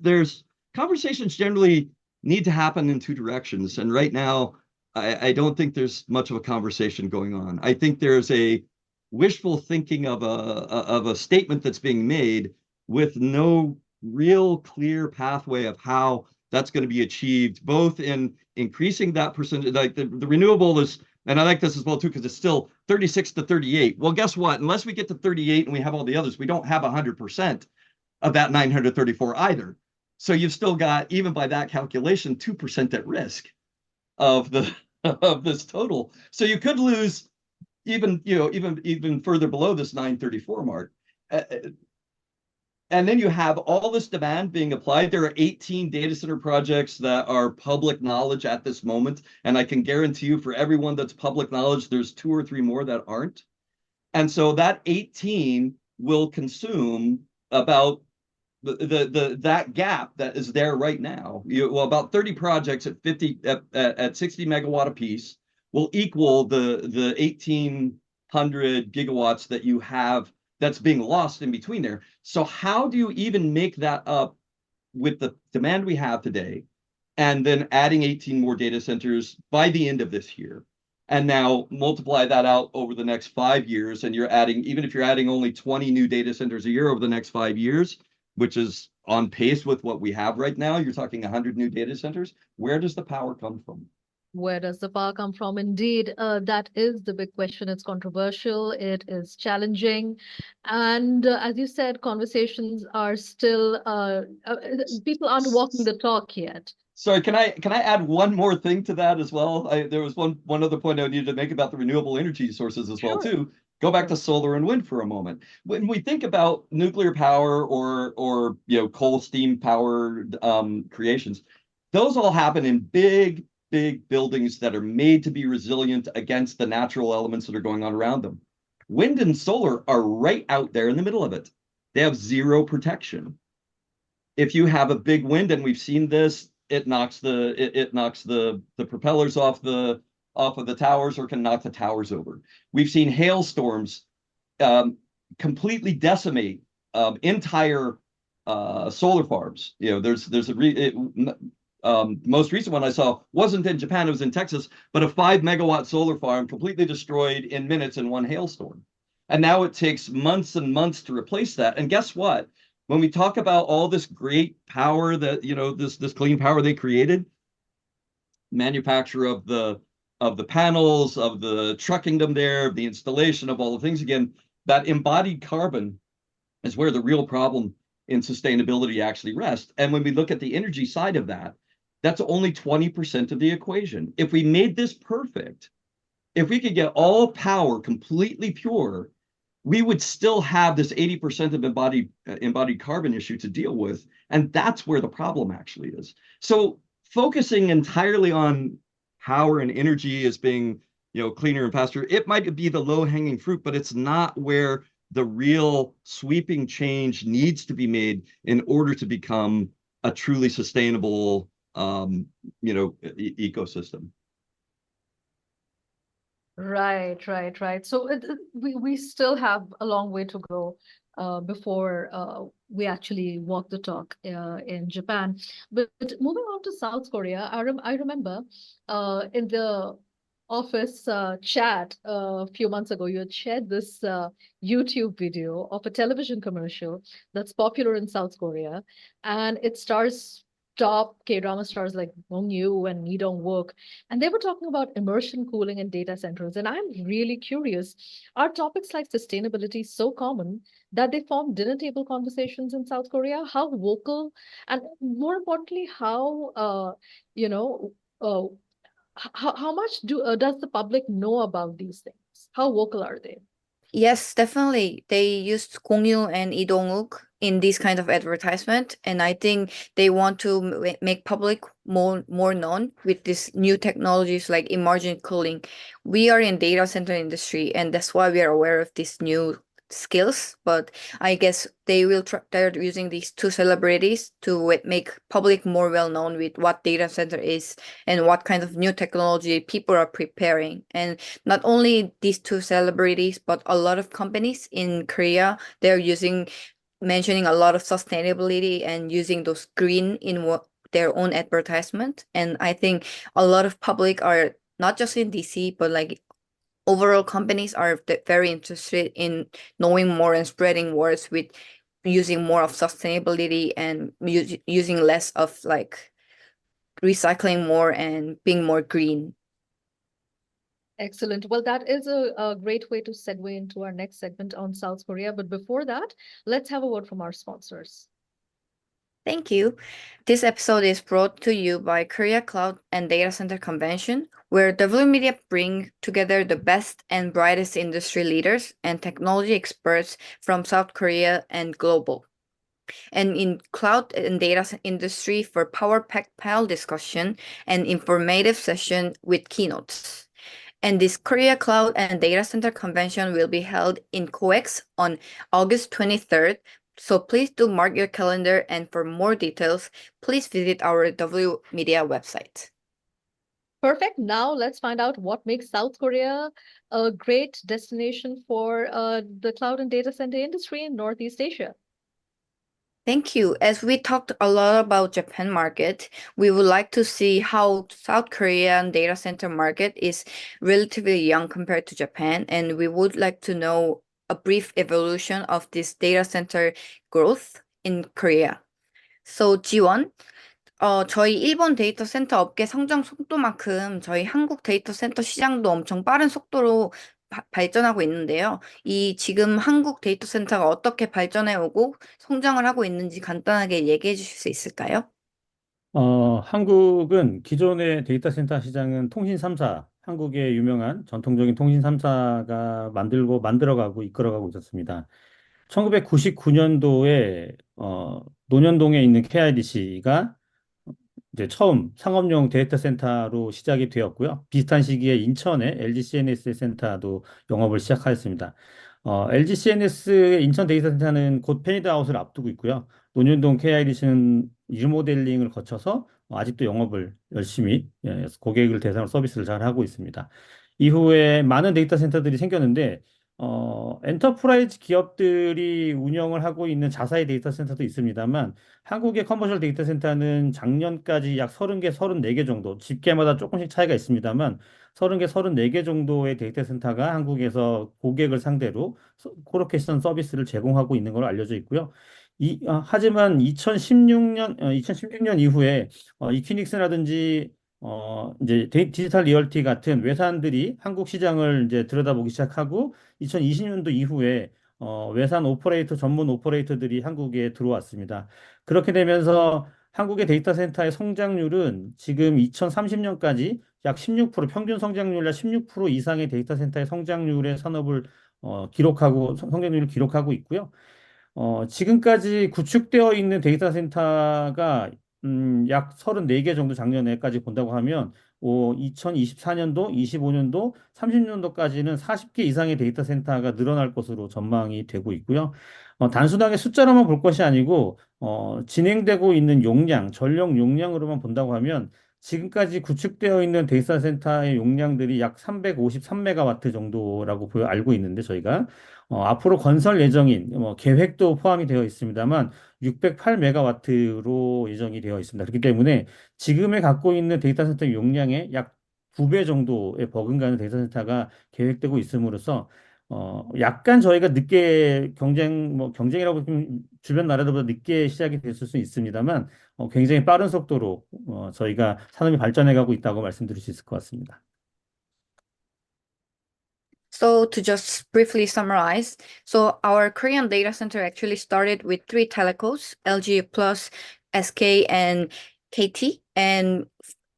conversations generally need to happen in two directions. And right now, I don't think there's much of a conversation going on. I think there's a wishful thinking of a statement that's being made with no real clear pathway of how that's going to be achieved, both in increasing that percentage, like the renewable is, and I like this as well too, because it's still 36 to 38. Well, guess what? Unless we get to 38 and we have all the others, we don't have 100% of that 934 either. So you've still got, even by that calculation, 2% at risk of this total. So you could lose even further below this 934 mark. And then you have all this demand being applied. There are 18 data center projects that are public knowledge at this moment. And I can guarantee you, for everyone that's public knowledge, there's 2 or 3 more that aren't. And so that 18 will consume about that gap that is there right now. About 30 projects at 60 megawatt apiece will equal the 1,800 gigawatts that you have that's being lost in between there. So how do you even make that up with the demand we have today, and then adding 18 more data centers by the end of this year? And now multiply that out over the next 5 years, and even if you're adding only 20 new data centers a year over the next 5 years, which is on pace with what we have right now, you're talking 100 new data centers. Where does the power come from? Where does the power come from? Indeed, that is the big question. It's controversial. It is challenging. And as you said, conversations are still, people aren't walking the talk yet. Sorry, can I add one more thing to that as well? There was one other point I needed to make about the renewable energy sources as well too. Go back to solar and wind for a moment. When we think about nuclear power or coal steam power creations, those all happen in big buildings that are made to be resilient against the natural elements that are going on around them. Wind and solar are right out there in the middle of it. They have zero protection. If you have a big wind, and we've seen this, it knocks the propellers off of the towers, or can knock the towers over. We've seen hailstorms completely decimate entire solar farms. Most recent one I saw wasn't in Japan, it was in Texas, but a 5 megawatt solar farm completely destroyed in minutes in one hailstorm. And now it takes months and months to replace that. And guess what? When we talk about all this great power that, this clean power they created, manufacture of the panels, of the trucking them there, of the installation of all the things, again, that embodied carbon is where the real problem in sustainability actually rests. And when we look at the energy side of that, that's only 20% of the equation. If we made this perfect, if we could get all power completely pure, we would still have this 80% of embodied carbon issue to deal with. And that's where the problem actually is. So focusing entirely on power and energy as being, cleaner and faster. It might be the low-hanging fruit, but it's not where the real sweeping change needs to be made in order to become a truly sustainable, ecosystem. Right. So we still have a long way to go before we actually walk the talk in Japan. But moving on to South Korea, I remember in the office chat a few months ago, you had shared this YouTube video of a television commercial that's popular in South Korea, and it stars top K-drama stars like Bong Yoo and Lee Dong-wook, and they were talking about immersion cooling in data centers. And I'm really curious, are topics like sustainability so common that they form dinner table conversations in South Korea? How vocal, and more importantly, how you know, uh, how much does the public know about these things? How vocal are they? Yes, definitely. They used Gong Yoo and Lee Dong-wook in this kind of advertisement, and I think they want to make public more known with these new technologies like immersion cooling. We are in data center industry, and that's why we are aware of these new skills. But I guess they're using these two celebrities to make public more well known with what data center is and what kind of new technology people are preparing. And not only these two celebrities, but a lot of companies in Korea, they're mentioning a lot of sustainability and using those green in their own advertisement. And I think a lot of public are not just in DC, but like overall companies are very interested in knowing more and spreading words with using more of sustainability and using less of like recycling more and being more green. Excellent. Well, that is a great way to segue into our next segment on South Korea. But before that, let's have a word from our sponsors. Thank you. This episode is brought to you by Korea Cloud and Data Center Convention, where W Media bring together the best and brightest industry leaders and technology experts from South Korea and global. And in cloud and data industry for power-packed panel discussion and informative session with keynotes. And this Korea Cloud and Data Center Convention will be held in COEX on August 23rd. So please do mark your calendar, and for more details, please visit our W Media website. Perfect. Now let's find out what makes South Korea a great destination for the cloud and data center industry in Northeast Asia. Thank you. As we talked a lot about Japan market, we would like to see how South Korean data center market is relatively young compared to Japan, and we would like to know a brief evolution of this data center growth in Korea. So 지원, 저희 일본 데이터 센터 업계 성장 속도만큼 저희 한국 데이터 센터 시장도 엄청 빠른 속도로 발전하고 있는데요. 지금 한국 데이터 센터가 어떻게 발전해 오고 성장을 하고 있는지 간단하게 얘기해 주실 수 있을까요? 한국은 기존의 데이터 센터 시장은 통신 3사, 한국의 유명한 전통적인 통신 3사가 만들어가고 이끌어가고 있었습니다. 1999년도에 논현동에 있는 KIDC가 이제 처음 상업용 데이터 센터로 시작이 되었고요. 비슷한 시기에 인천의 LG CNS 센터도 영업을 시작하였습니다. LG CNS의 인천 데이터 센터는 곧 페이드아웃을 앞두고 있고요. 논현동 KIDC는 리모델링을 거쳐서 아직도 영업을 열심히 고객을 대상으로 서비스를 잘 하고 있습니다. 이후에 많은 데이터 센터들이 생겼는데 엔터프라이즈 기업들이 운영을 하고 있는 자사의 데이터 센터도 있습니다만 한국의 커머셜 데이터 센터는 작년까지 약 30개, 34개 정도, 집계마다 조금씩 차이가 있습니다만 30개, 34개 정도의 데이터 센터가 한국에서 고객을 상대로 코로케이션 서비스를 제공하고 있는 걸로 알려져 있고요. 하지만 2016년 이후에 이퀴닉스라든지 이제 디지털 리얼티 같은 외산들이 한국 시장을 이제 들여다보기 시작하고 2020년도 이후에 외산 전문 오퍼레이터들이 한국에 들어왔습니다. 그렇게 되면서 한국의 데이터 센터의 성장률은 지금 2030년까지 약 16%, 평균 성장률 약 16% 이상의 데이터 센터의 성장률의 산업을 성장률을 기록하고 있고요. 지금까지 구축되어 있는 데이터 센터가 약 34개 정도 작년에까지 본다고 하면 2024년도, 25년도, 30년도까지는 40개 이상의 데이터 센터가 늘어날 것으로 전망이 되고 있고요. 단순하게 숫자로만 볼 것이 아니고 진행되고 있는 용량, 전력 용량으로만 본다고 하면 지금까지 구축되어 있는 데이터 센터의 용량들이 약 353메가와트 정도라고 알고 있는데 저희가 앞으로 건설 예정인 계획도 포함이 되어 있습니다만 608메가와트로 예정이 되어 있습니다. 그렇기 때문에 지금에 갖고 있는 데이터 센터 용량의 약 9배 정도의 버금가는 데이터 센터가 계획되고 있음으로써 약간 저희가 늦게 경쟁이라고 좀 주변 나라들보다 늦게 시작이 됐을 수 있습니다만 굉장히 빠른 속도로 저희가 산업이 발전해 가고 있다고 말씀드릴 수 있을 것 같습니다. So to just briefly summarize, so our Korean data center actually started with three telcos, LG Plus, SK, and KT. And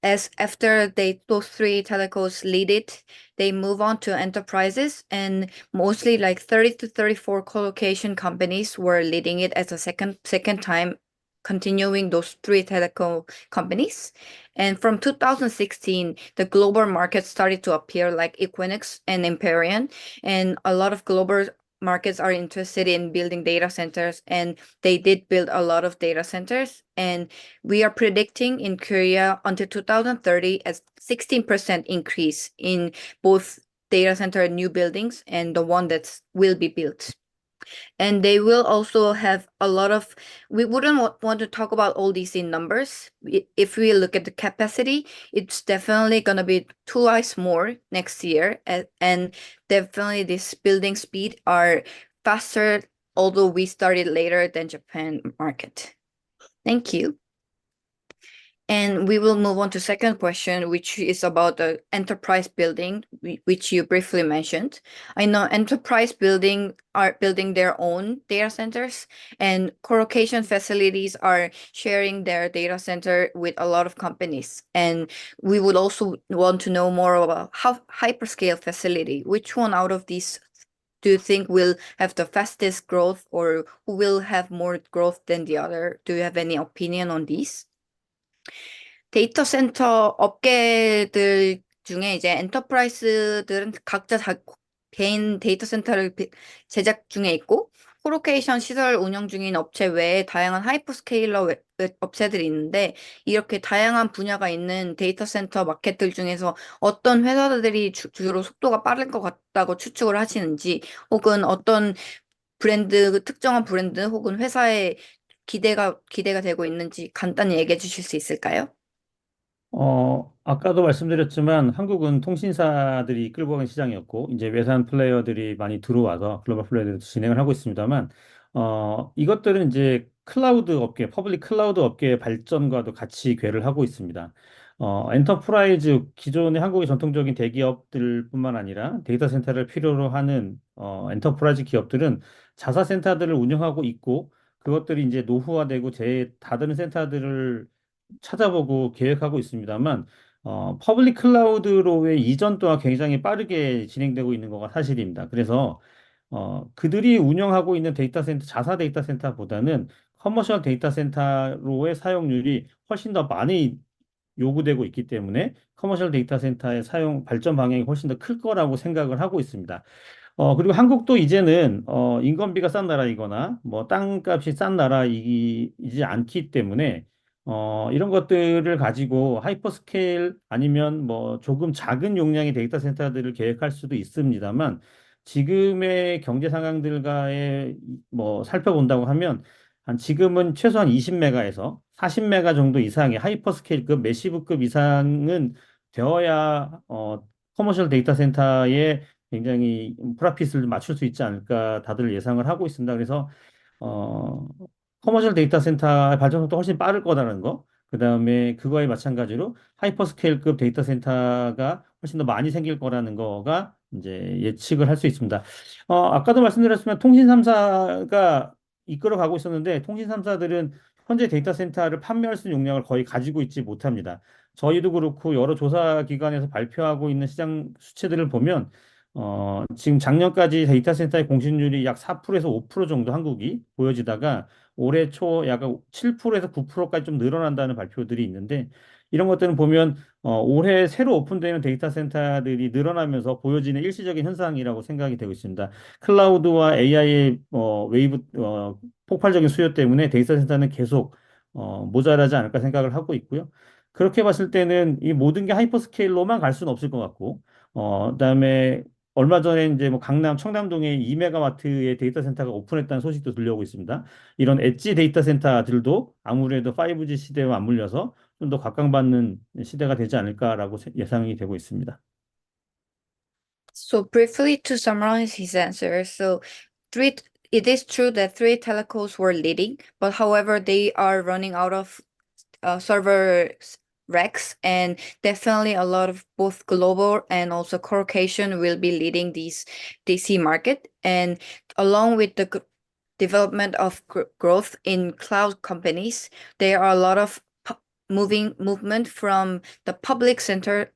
as after those three telcos lead it, they move on to enterprises, and mostly like 30 to 34 colocation companies were leading it as a second time, continuing those three telco companies. And from 2016, the global markets started to appear like Equinix and Empyrean, and a lot of global markets are interested in building data centers, and they did build a lot of data centers. And we are predicting in Korea until 2030 a 16% increase in both data center new buildings and the one that will be built. And they will also have a lot of, we wouldn't want to talk about all these in numbers. If we look at the capacity, it's definitely going to be twice more next year. And definitely this building speed are faster, although we started later than Japan market. Thank you. And we will move on to second question, which is about the enterprise building, which you briefly mentioned. I know enterprise building are building their own data centers, and colocation facilities are sharing their data center with a lot of companies. And we would also want to know more about how hyperscale facility, which one out of these do you think will have the fastest growth, or who will have more growth than the other? Do you have any opinion on these? 데이터 센터 업계들 중에 이제 엔터프라이즈들은 각자 개인 데이터 센터를 제작 중에 있고, 콜로케이션 시설 운영 중인 업체 외에 다양한 하이퍼스케일러 업체들이 있는데, 이렇게 다양한 분야가 있는 데이터 센터 마켓들 중에서 어떤 회사들이 주로 속도가 빠를 것 같다고 추측을 하시는지, 혹은 어떤 특정한 브랜드 혹은 회사에 기대가 되고 있는지 간단히 얘기해 주실 수 있을까요? 아까도 말씀드렸지만 한국은 통신사들이 끌고 가는 시장이었고, 이제 외산 플레이어들이 많이 들어와서 글로벌 플레이어들이 진행을 하고 있습니다만, 이것들은 이제 클라우드 업계, 퍼블릭 클라우드 업계의 발전과도 같이 궤를 하고 있습니다. 엔터프라이즈, 기존의 한국의 전통적인 대기업들뿐만 아니라 데이터 센터를 필요로 하는 엔터프라이즈 기업들은 자사 센터들을 운영하고 있고, 그것들이 이제 노후화되고 다른 센터들을 찾아보고 계획하고 있습니다만, 퍼블릭 클라우드로의 이전 또한 굉장히 빠르게 진행되고 있는 거가 사실입니다. 그래서 그들이 운영하고 있는 데이터 센터, 자사 데이터 센터보다는 커머셜 데이터 센터로의 사용률이 훨씬 더 많이 요구되고 있기 때문에 커머셜 데이터 센터의 발전 방향이 훨씬 더 클 거라고 생각을 하고 있습니다. 그리고 한국도 이제는 인건비가 싼 나라이거나 뭐 땅값이 싼 나라이지 않기 때문에 이런 것들을 가지고 하이퍼스케일 아니면 뭐 조금 작은 용량의 데이터 센터들을 계획할 수도 있습니다만, 지금의 경제 상황들과의 뭐 살펴본다고 하면 지금은 최소한 20메가에서 40메가 정도 이상의 하이퍼스케일급 매시브급 이상은 되어야 커머셜 데이터 센터에 굉장히 프라핏을 맞출 수 있지 않을까 다들 예상을 하고 있습니다. 그래서 어, 커머셜 데이터 센터의 발전 속도 훨씬 빠를 거라는 거. 그다음에 그거에 마찬가지로 하이퍼스케일급 데이터 센터가 훨씬 더 많이 생길 거라는 거가 이제 예측을 할 수 있습니다. 아까도 말씀드렸지만 통신 3사가 이끌어 가고 있었는데, 통신 3사들은 현재 데이터 센터를 판매할 수 있는 용량을 거의 가지고 있지 못합니다. 저희도 그렇고 여러 조사 기관에서 발표하고 있는 시장 수치들을 보면 지금 작년까지 데이터 센터의 공신률이 약 4%에서 5% 정도 한국이 보여지다가 올해 초 약 7%에서 9%까지 좀 늘어난다는 발표들이 있는데, 이런 것들은 보면 올해 새로 오픈되는 데이터 센터들이 늘어나면서 보여지는 일시적인 현상이라고 생각이 되고 있습니다. 클라우드와 AI의 웨이브 폭발적인 수요 때문에 데이터 센터는 계속 모자라지 않을까 생각을 하고 있고요. 그렇게 봤을 때는 이 모든 게 하이퍼스케일로만 갈 수는 없을 것 같고, 그다음에 얼마 전에 이제 뭐 강남 청담동에 2메가와트의 데이터 센터가 오픈했다는 소식도 들려오고 있습니다. 이런 엣지 데이터 센터들도 아무래도 5G 시대와 맞물려서 좀 더 각광받는 시대가 되지 않을까라고 예상이 되고 있습니다. So briefly to summarize his answer, so three it is true that three telcos were leading, but however they are running out of server racks, and definitely a lot of both global and also colocation will be leading these DC market, and along with the development of growth in cloud companies, there are a lot of movement from the public center,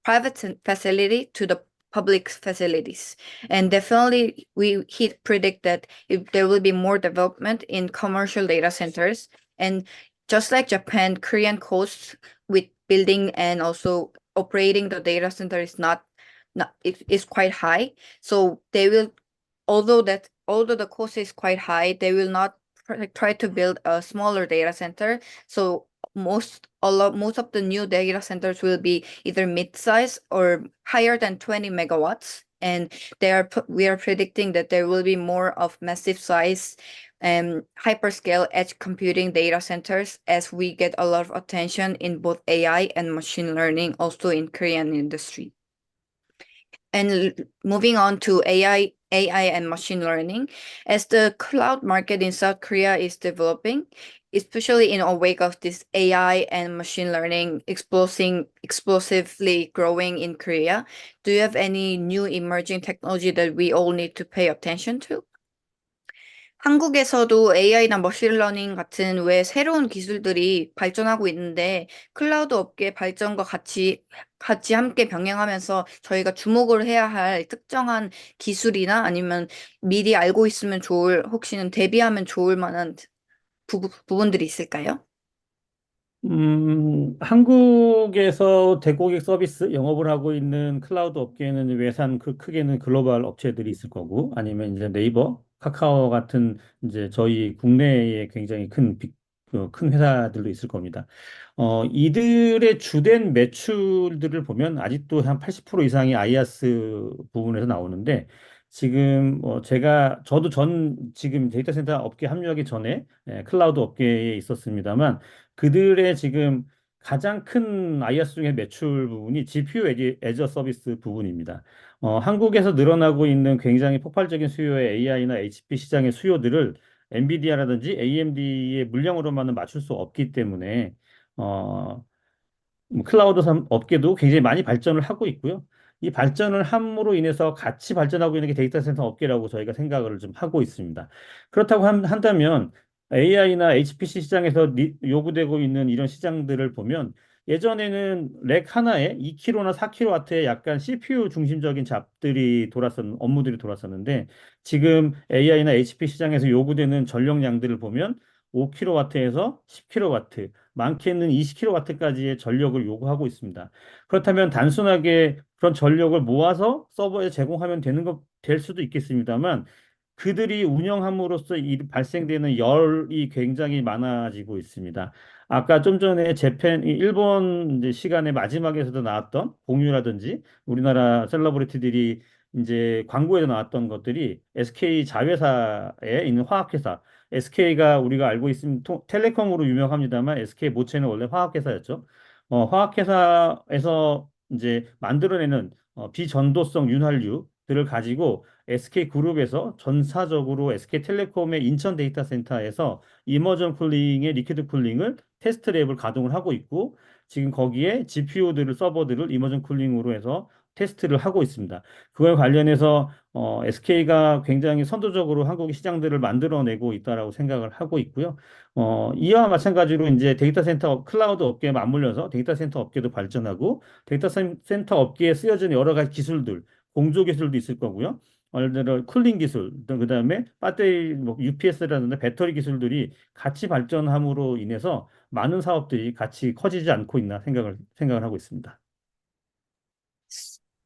private facility to the public facilities. And definitely he predict that if there will be more development in commercial data centers, and just like Japan, Korean costs with building and also operating the data center is not it is quite high. So they will, although the cost is quite high, they will not try to build a smaller data center. So most of the new data centers will be either mid-size or higher than 20 megawatts. And we are predicting that there will be more of massive size and hyperscale edge computing data centers as we get a lot of attention in both AI and machine learning, also in Korean industry. And moving on to AI and machine learning, as the cloud market in South Korea is developing, especially in a wake of this AI and machine learning explosively growing in Korea, do you have any new emerging technology that we all need to pay attention to? 한국에서도 AI나 머신러닝 같은 외 새로운 기술들이 발전하고 있는데 클라우드 업계 발전과 같이 함께 병행하면서 저희가 주목을 해야 할 특정한 기술이나 아니면 미리 알고 있으면 혹시는 대비하면 좋을 만한 부분들이 있을까요? 한국에서 대고객 서비스 영업을 하고 있는 클라우드 업계는 외산 크게는 글로벌 업체들이 있을 거고, 아니면 이제 네이버, 카카오 같은 이제 저희 국내에 굉장히 큰 회사들도 있을 겁니다. 이들의 주된 매출들을 보면 아직도 한 80% 이상이 아이aaS 부분에서 나오는데, 지금 저도 지금 데이터 센터 업계 합류하기 전에 클라우드 업계에 있었습니다만, 그들의 지금 가장 큰 아이aaS 중에 매출 부분이 GPU 애저 서비스 부분입니다. 한국에서 늘어나고 있는 굉장히 폭발적인 수요의 AI나 HP 시장의 수요들을 엔비디아라든지 AMD의 물량으로만은 맞출 수 없기 때문에 클라우드 업계도 굉장히 많이 발전을 하고 있고요. 이 발전을 함으로 인해서 같이 발전하고 있는 게 데이터 센터 업계라고 저희가 생각을 좀 하고 있습니다. 그렇다고 한다면 AI나 HPC 시장에서 요구되고 있는 이런 시장들을 보면 예전에는 렉 하나에 2kW나 4kW의 약간 CPU 중심적인 업무들이 돌았었는데 지금 AI나 HP 시장에서 요구되는 전력량들을 보면 5kW에서 10kW, 많게는 20kW까지의 전력을 요구하고 있습니다. 그렇다면 단순하게 그런 전력을 모아서 서버에 제공하면 될 수도 있겠습니다만 그들이 운영함으로써 발생되는 열이 굉장히 많아지고 있습니다. 아까 좀 전에 일본 이제 시간의 마지막에서도 나왔던 공유라든지 우리나라 셀러브리티들이 이제 광고에도 나왔던 것들이 SK 자회사에 있는 화학회사, SK가 우리가 알고 있으면 텔레콤으로 유명합니다만 SK 모체는 원래 화학회사였죠. 화학회사에서 이제 만들어내는 비전도성 윤활유들을 가지고 SK그룹에서 전사적으로 SK텔레콤의 인천 데이터 센터에서 이머전 쿨링의 리퀴드 쿨링을 테스트 랩을 가동을 하고 있고 지금 거기에 서버들을 이머전 쿨링으로 해서 테스트를 하고 있습니다. 그거에 관련해서 SK가 굉장히 선도적으로 한국 시장들을 만들어내고 있다라고 생각을 하고 있고요. 이와 마찬가지로 이제 데이터 센터 클라우드 업계에 맞물려서 데이터 센터 업계도 발전하고 데이터 센터 업계에 쓰여지는 여러 가지 기술들, 공조 기술도 있을 거고요. 예를 들어 쿨링 기술, 그다음에 배터리 UPS라든지 배터리 기술들이 같이 발전함으로 인해서 많은 사업들이 같이 커지지 않고 있나 생각을 하고 있습니다.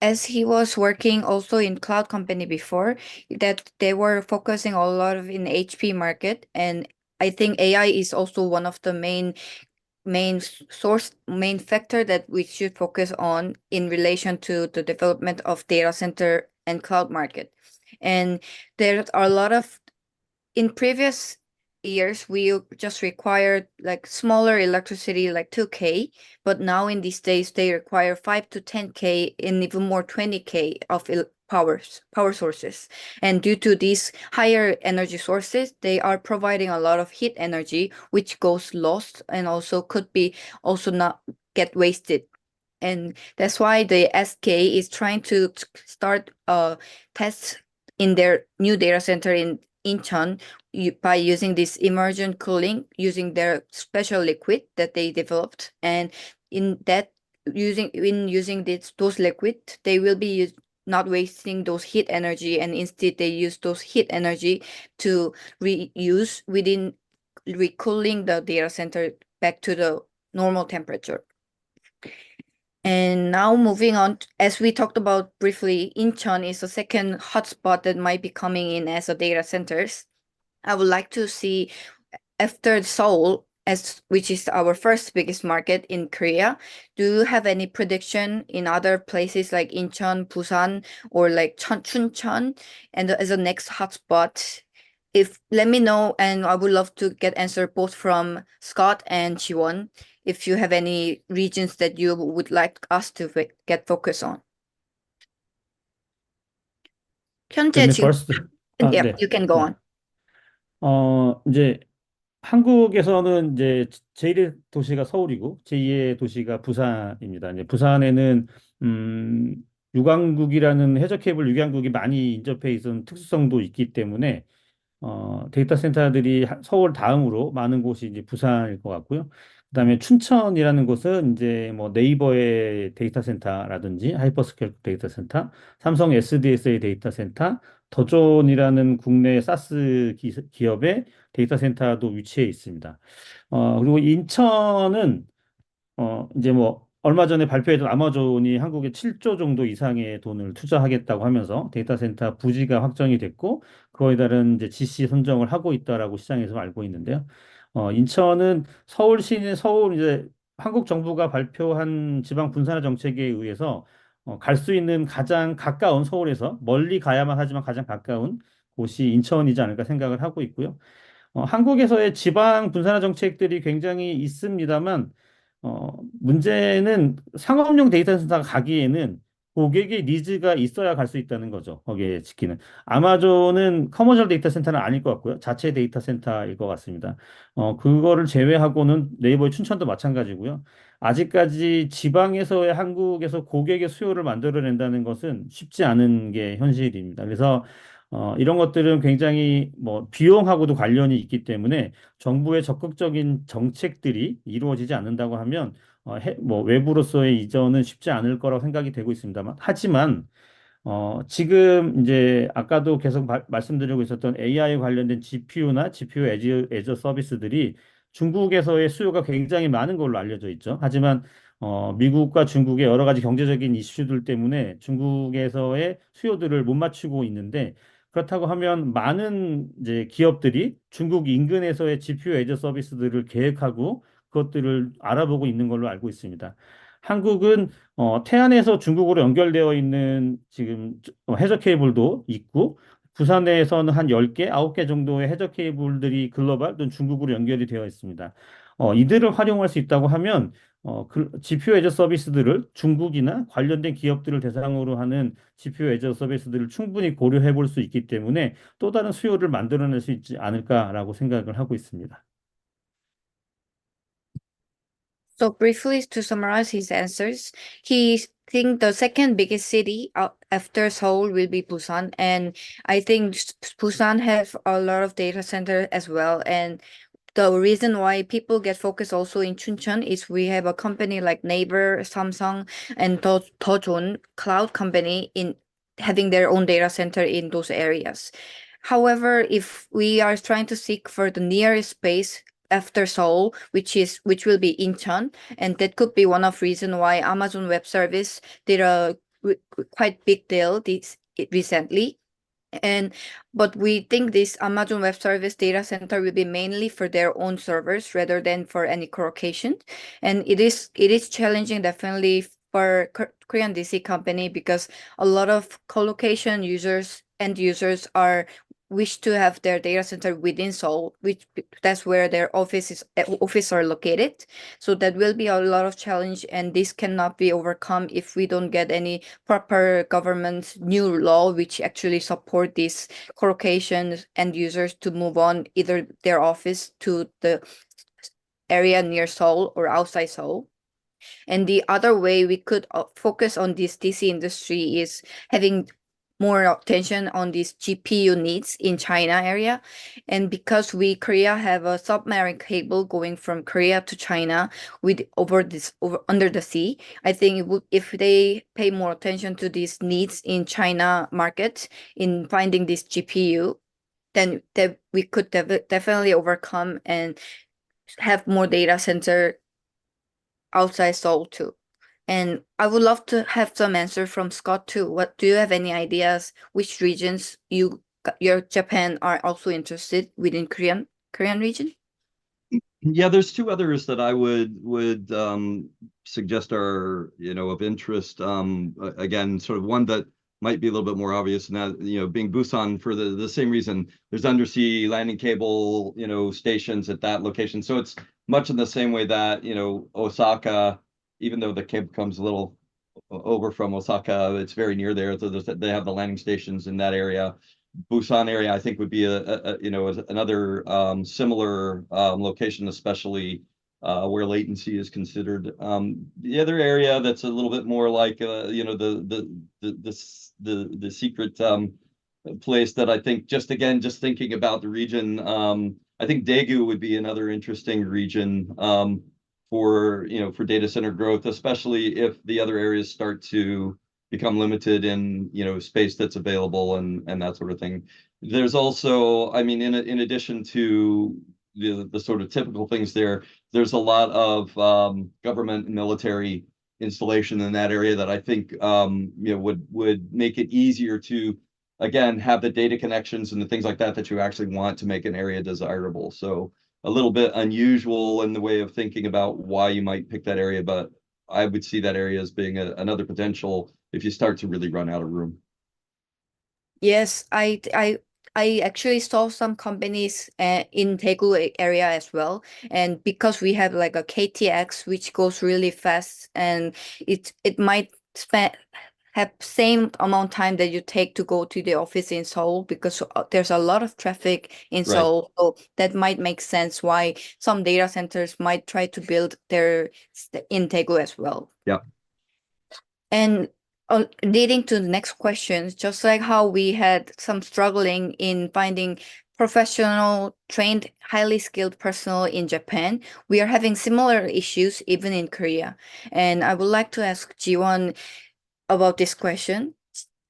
As he was working also in cloud company before, that they were focusing a lot of in HP market, and I think AI is also one of the main factor that we should focus on in relation to the development of data center and cloud market. And there are a lot of, in previous years, we just required like smaller electricity, like 2K, but now in these days, they require 5 to 10K and even more 20K of power sources. And due to these higher energy sources, they are providing a lot of heat energy, which goes lost and also could be also not get wasted. And that's why the SK is trying to start tests in their new data center in Incheon by using this immersion cooling, using their special liquid that they developed. And using those liquid, they will be not wasting those heat energy, and instead they use those heat energy to reuse within recooling the data center back to the normal temperature. And now moving on, as we talked about briefly, Incheon is the second hotspot that might be coming in as a data centers. I would like to see after Seoul, which is our first biggest market in Korea, do you have any prediction in other places like Incheon, Busan, or like Chuncheon, and as a next hotspot? If let me know, and I would love to get answer both from Scott and Jiwon, if you have any regions that you would like us to get focus on. 현재 Let me 지금, first. yeah, 네. you can go on. 이제 한국에서는 이제 제1의 도시가 서울이고 제2의 도시가 부산입니다. 이제 부산에는 유광국이라는 해저 케이블 유광국이 많이 인접해 있는 특수성도 있기 때문에 데이터 센터들이 서울 다음으로 많은 곳이 이제 부산일 것 같고요. 그다음에 춘천이라는 곳은 이제 뭐 네이버의 데이터 센터라든지 하이퍼스케일 데이터 센터, 삼성 SDS의 데이터 센터, 더존이라는 국내 사스 기업의 데이터 센터도 위치해 있습니다. 그리고 인천은 이제 뭐 얼마 전에 발표했던 아마존이 한국에 7조 정도 이상의 돈을 투자하겠다고 하면서 데이터 센터 부지가 확정이 됐고 그거에 따른 이제 GC 선정을 하고 있다라고 시장에서 알고 있는데요. 인천은 서울시는 서울 이제 한국 정부가 발표한 지방 분산화 정책에 의해서 갈 수 있는 가장 가까운 서울에서 멀리 가야만 하지만 가장 가까운 곳이 인천이지 않을까 생각을 하고 있고요. 한국에서의 지방 분산화 정책들이 굉장히 있습니다만 문제는 상업용 데이터 센터가 가기에는 고객의 니즈가 있어야 갈 수 있다는 거죠. 거기에 지키는. 아마존은 커머셜 데이터 센터는 아닐 것 같고요. 자체 데이터 센터일 것 같습니다. 그거를 제외하고는 네이버의 춘천도 마찬가지고요. 아직까지 지방에서의 한국에서 고객의 수요를 만들어낸다는 것은 쉽지 않은 게 현실입니다. 그래서 이런 것들은 굉장히 뭐 비용하고도 관련이 있기 때문에 정부의 적극적인 정책들이 이루어지지 않는다고 하면 뭐 외부로서의 이전은 쉽지 않을 거라고 생각이 되고 있습니다만 하지만 지금 이제 아까도 계속 말씀드리고 있었던 AI 관련된 GPU나 GPU 애저 서비스들이 중국에서의 수요가 굉장히 많은 걸로 알려져 있죠. 하지만 미국과 중국의 여러 가지 경제적인 이슈들 때문에 중국에서의 수요들을 못 맞추고 있는데 그렇다고 하면 많은 이제 기업들이 중국 인근에서의 GPU 애저 서비스들을 계획하고 그것들을 알아보고 있는 걸로 알고 있습니다. 한국은 태안에서 중국으로 연결되어 있는 지금 해저 케이블도 있고 부산에서는 한 10개, 9개 정도의 해저 케이블들이 글로벌 또는 중국으로 연결이 되어 있습니다. 이들을 활용할 수 있다고 하면 GPU 애저 서비스들을 중국이나 관련된 기업들을 대상으로 하는 GPU 애저 서비스들을 충분히 고려해 볼 수 있기 때문에 또 다른 수요를 만들어낼 수 있지 않을까라고 생각을 하고 있습니다. So briefly to summarize his answers, he think the second biggest city after Seoul will be Busan, and I think Busan have a lot of data center as well. And the reason why people get focused also in Chuncheon is we have a company like Naver, Samsung, and Dojun cloud company in having their own data center in those areas. However, if we are trying to seek for the nearest space after Seoul, which will be Incheon, and that could be one of reason why Amazon Web Service did a quite big deal recently. But we think this Amazon Web Service data center will be mainly for their own servers rather than for any co-location. And it is challenging definitely for Korean DC company because a lot of co-location end users wish to have their data center within Seoul, which that's where their office are located. So that will be a lot of challenge, and this cannot be overcome if we don't get any proper government new law which actually support these co-location end users to move on either their office to the area near Seoul or outside Seoul. And the other way we could focus on this DC industry is having more attention on these GPU needs in China area. And because Korea have a submarine cable going from Korea to China over under the sea, I think if they pay more attention to these needs in China market in finding this GPU, then we could definitely overcome and have more data center outside Seoul too. And I would love to have some answer from Scott too. What do you have any ideas which regions your Japan are also interested within Korean region? Yeah, there's two others that I would suggest are, of interest. Again, sort of one that might be a little bit more obvious, and that, being Busan for the same reason. There's undersea landing cable, stations at that location. So it's much in the same way that, Osaka, even though the cable comes a little over from Osaka, it's very near there. So they have the landing stations in that area. Busan area, I think, would be another similar location, especially where latency is considered. The other area that's a little bit more like the secret place that I think just thinking about the region, I think Daegu would be another interesting region for data center growth, especially if the other areas start to become limited in space that's available and that sort of thing. There's also, I mean, in addition to the sort of typical things there's a lot of government and military installation in that area that I think would make it easier to, again, have the data connections and the things like that you actually want to make an area desirable. So a little bit unusual in the way of thinking about why you might pick that area, but I would see that area as being another potential if you start to really run out of room. Yes, I actually saw some companies in Daegu area as well, and because we have like a KTX which goes really fast, and it might have same amount of time that you take to go to the office in Seoul, because there's a lot of traffic in Right. Seoul, so that might make sense why some data centers might try to build their in Daegu as well. Yeah. And leading to the next questions, just like how we had some struggling in finding professional, trained, highly skilled personnel in Japan, we are having similar issues even in Korea. And I would like to ask Jiwon about this question.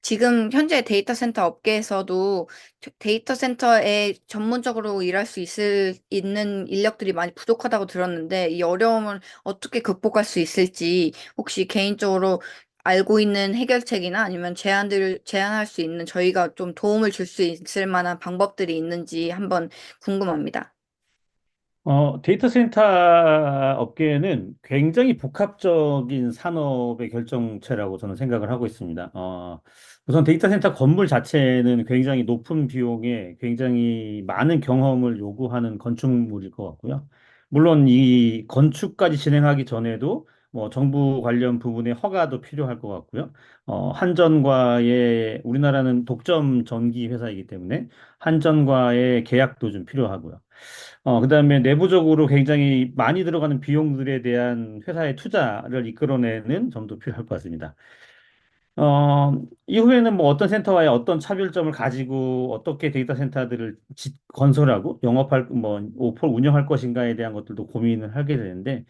지금 현재 데이터 센터 업계에서도 데이터 센터에 전문적으로 일할 수 있는 인력들이 많이 부족하다고 들었는데, 이 어려움을 어떻게 극복할 수 있을지 혹시 개인적으로 알고 있는 해결책이나 아니면 제안할 수 있는, 저희가 좀 도움을 줄 수 있을 만한 방법들이 있는지 한번 궁금합니다. 데이터 센터 업계는 굉장히 복합적인 산업의 결정체라고 저는 생각을 하고 있습니다. 우선 데이터 센터 건물 자체는 굉장히 높은 비용에 굉장히 많은 경험을 요구하는 건축물일 것 같고요. 물론 이 건축까지 진행하기 전에도 뭐 정부 관련 부분의 허가도 필요할 것 같고요. 우리나라는 독점 전기 회사이기 때문에 한전과의 계약도 좀 필요하고요. 그다음에 내부적으로 굉장히 많이 들어가는 비용들에 대한 회사의 투자를 이끌어내는 점도 필요할 것 같습니다. 이후에는 뭐 어떤 센터와의 어떤 차별점을 가지고 어떻게 데이터 센터들을 건설하고 운영할 것인가에 대한 것들도 고민을 하게 되는데,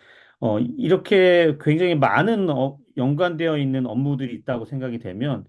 이렇게 굉장히 많은 연관되어 있는 업무들이 있다고 생각이 되면,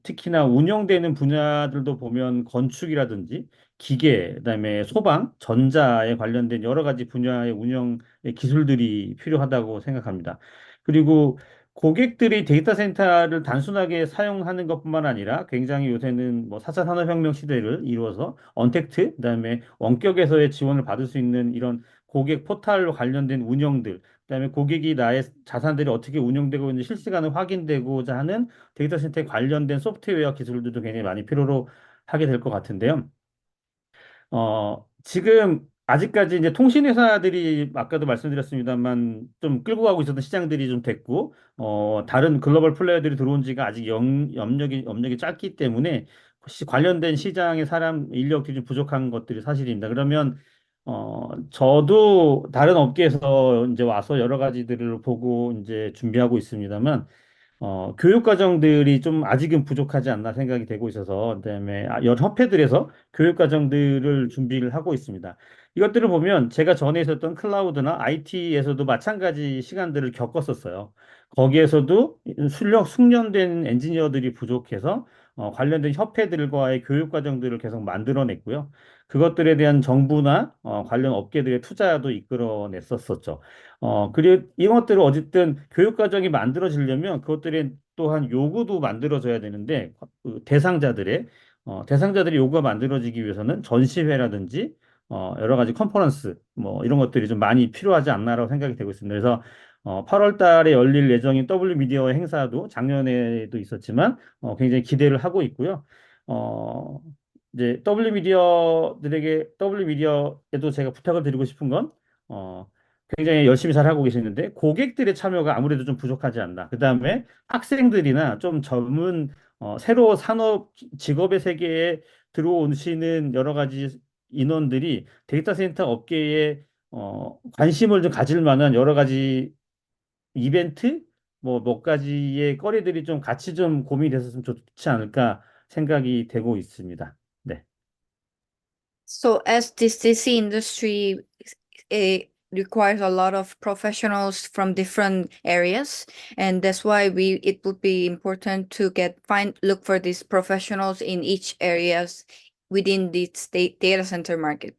특히나 운영되는 분야들도 보면 건축이라든지 기계, 그다음에 소방, 전자에 관련된 여러 가지 분야의 운영의 기술들이 필요하다고 생각합니다. 그리고 고객들이 데이터 센터를 단순하게 사용하는 것뿐만 아니라 굉장히 요새는 뭐 4차 산업혁명 시대를 이루어서 언택트, 그다음에 원격에서의 지원을 받을 수 있는 이런 고객 포털로 관련된 운영들, 그다음에 고객이 나의 자산들이 어떻게 운영되고 있는지 실시간으로 확인되고자 하는 데이터 센터에 관련된 소프트웨어 기술들도 굉장히 많이 필요로 하게 될 것 같은데요. 지금 아직까지 이제 통신회사들이 아까도 말씀드렸습니다만 좀 끌고 가고 있었던 시장들이 좀 됐고, 다른 글로벌 플레이어들이 들어온 지가 아직 염력이 짧기 때문에 관련된 시장의 사람 인력들이 좀 부족한 것들이 사실입니다. 그러면 저도 다른 업계에서 이제 와서 여러 가지들을 보고 이제 준비하고 있습니다만, 교육 과정들이 좀 아직은 부족하지 않나 생각이 되고 있어서, 그다음에 여러 협회들에서 교육 과정들을 준비를 하고 있습니다. 이것들을 보면 제가 전에 있었던 클라우드나 IT에서도 마찬가지 시간들을 겪었었어요. 거기에서도 숙련된 엔지니어들이 부족해서 관련된 협회들과의 교육 과정들을 계속 만들어냈고요. 그것들에 대한 정부나 관련 업계들의 투자도 이끌어냈었었죠. 그리고 이것들을 어쨌든 교육 과정이 만들어지려면 그것들에 또한 요구도 만들어져야 되는데 그 대상자들의 요구가 만들어지기 위해서는 전시회라든지 여러 가지 컨퍼런스 뭐 이런 것들이 좀 많이 필요하지 않나라고 생각이 되고 있습니다. 그래서 8월 달에 열릴 예정인 W 미디어 행사도 작년에도 있었지만 굉장히 기대를 하고 있고요. 어, 이제 W 미디어에도 제가 부탁을 드리고 싶은 건 어, 굉장히 열심히 잘 하고 계시는데 고객들의 참여가 아무래도 좀 부족하지 않나. 그다음에 학생들이나 좀 젊은 새로 산업 직업의 세계에 들어오시는 여러 가지 인원들이 데이터 센터 업계에 관심을 좀 가질 만한 여러 가지 이벤트 뭐 몇 가지의 거리들이 좀 같이 좀 고민이 됐었으면 좋지 않을까 생각이 되고 있습니다. 네. So as this DC industry requires a lot of professionals from different areas, and that's why it would be important to look for these professionals in each areas within the data center market.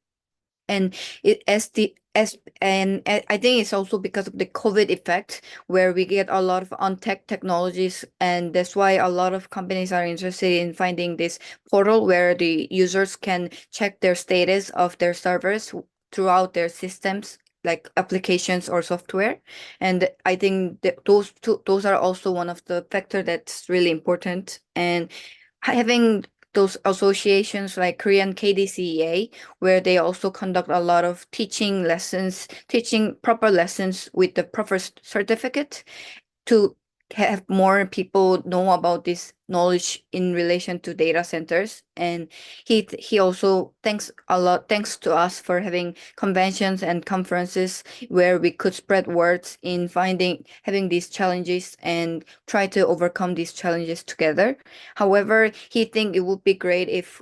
And I think it's also because of the COVID effect, where we get a lot of on-tech technologies, and that's why a lot of companies are interested in finding this portal where the users can check their status of their servers throughout their systems, like applications or software. And I think that those are also one of the factor that's really important. And having those associations like Korean KDCEA, where they also conduct a lot of teaching proper lessons with the proper certificate to have more people know about this knowledge in relation to data centers. And he also thanks to us for having conventions and conferences where we could spread words in having these challenges and try to overcome these challenges together. However, he think it would be great if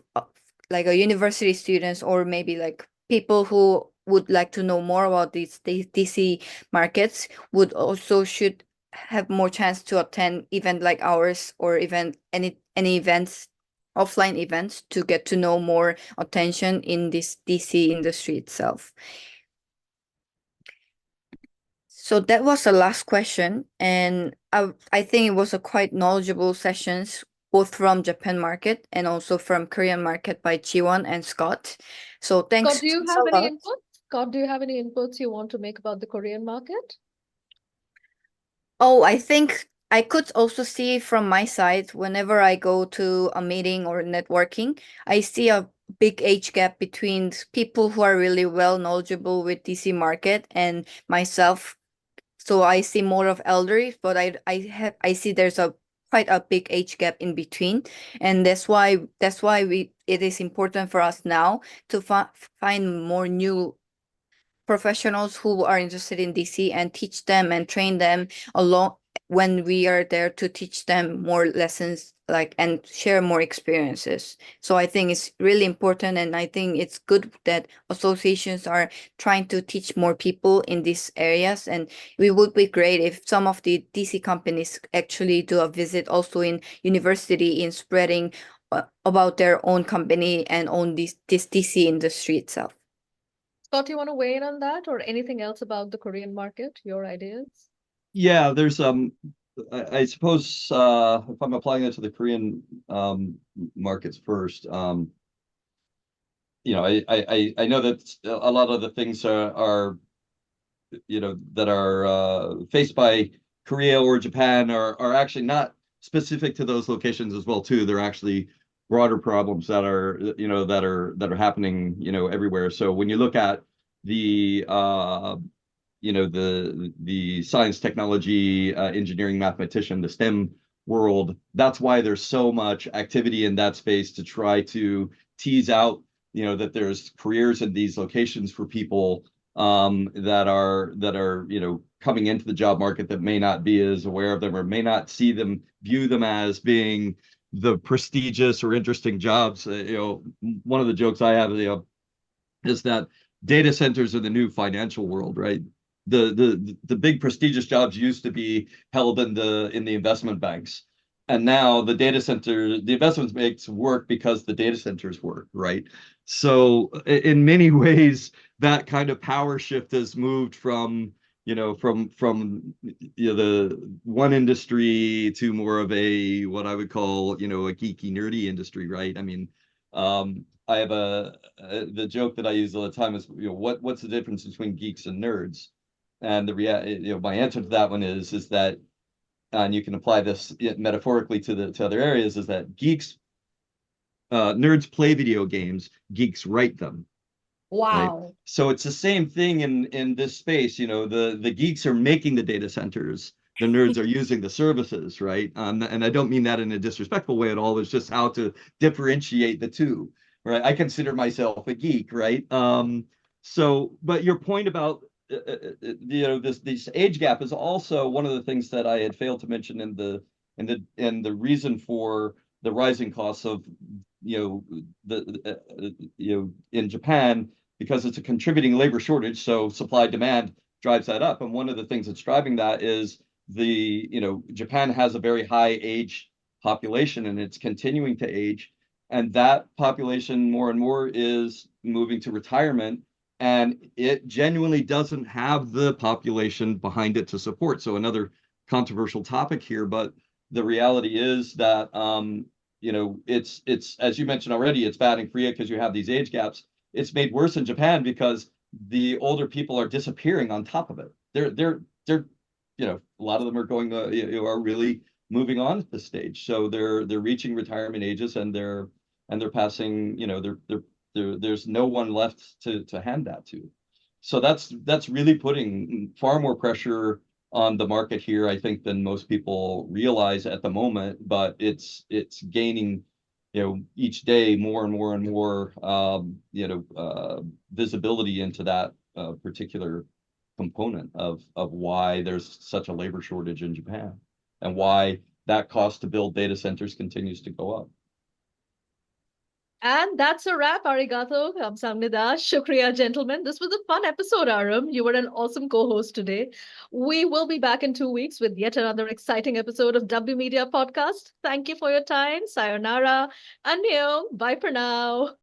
like a university students or maybe like people who would like to know more about these DC markets would also should have more chance to attend event like ours or even any events, offline events, to get to know more attention in this DC industry itself. So that was the last question, and I think it was a quite knowledgeable sessions, both from Japan market and also from Korean market by Jiwon and Scott. So thanks. Scott, do you have any inputs? Scott, do you have any inputs you want to make about the Korean market? Oh, I think I could also see from my side, whenever I go to a meeting or networking, I see a big age gap between people who are really well knowledgeable with DC market and myself. So I see more of elderly, but I see there's quite a big age gap in between, and that's why it is important for us now to find more new professionals who are interested in DC and teach them and train them when we are there to teach them more lessons, like, and share more experiences. So I think it's really important, and I think it's good that associations are trying to teach more people in these areas. And it would be great if some of the DC companies actually do a visit also in university in spreading about their own company and own this DC industry itself. Scott, you want to weigh in on that or anything else about the Korean market, your ideas? Yeah, there's I suppose if I'm applying it to the Korean markets first, you know, I know that a lot of the things are you know that are faced by Korea or Japan are actually not specific to those locations as well too. They're actually broader problems that are you know that are happening you know everywhere. So when you look at the you know the science, technology, engineering, mathematician, the STEM world, that's why there's so much activity in that space to try to tease out you know that there's careers in these locations for people that are you know coming into the job market that may not be as aware of them or may not view them as being the prestigious or interesting jobs. You know, one of the jokes I have, you know, is that data centers are the new financial world, right? The big prestigious jobs used to be held in the investment banks. And now the investment banks work because the data centers work, right? So in many ways, that kind of power shift has moved from you know you know the one industry to more of a what I would call you know a geeky nerdy industry, right? I mean, I have the joke that I use all the time is you know what's the difference between geeks and nerds? And you know my answer to that one is that and you can apply this metaphorically to other areas is that nerds play video games, geeks write them. Right. Wow. So it's the same thing in this space. You know, the geeks are making the data centers. The nerds are using the services, right? And I don't mean that in a disrespectful way at all. It's just how to differentiate the two, right? I consider myself a geek, right? So, but your point about you know this age gap is also one of the things that I had failed to mention in the reason for the rising costs of you know you know in Japan because it's a contributing labor shortage. So supply demand drives that up. And one of the things that's driving that is you know, Japan has a very high age population and it's continuing to age. And that population more and more is moving to retirement. And it genuinely doesn't have the population behind it to support. So another controversial topic here, but the reality is that you know, it's as you mentioned already, it's bad in Korea because you have these age gaps. It's made worse in Japan because the older people are disappearing on top of it. They're you know a lot of them are going you know, are really moving on at this stage. So they're reaching retirement ages and they're passing you know there's no one left to hand that to. So that's really putting far more pressure on the market here, I think, than most people realize at the moment. But it's gaining you know each day more and more and more you know visibility into that particular component of why there's such a labor shortage in Japan and why that cost to build data centers continues to go up. And that's a wrap. Arigato, kamsamnida, shukriya, gentlemen. This was a fun episode, Aram. You were an awesome co-host today. We will be back in 2 weeks with yet another exciting episode of W Media Podcast. Thank you for your time. Sayonara. Annyeong. Bye for now.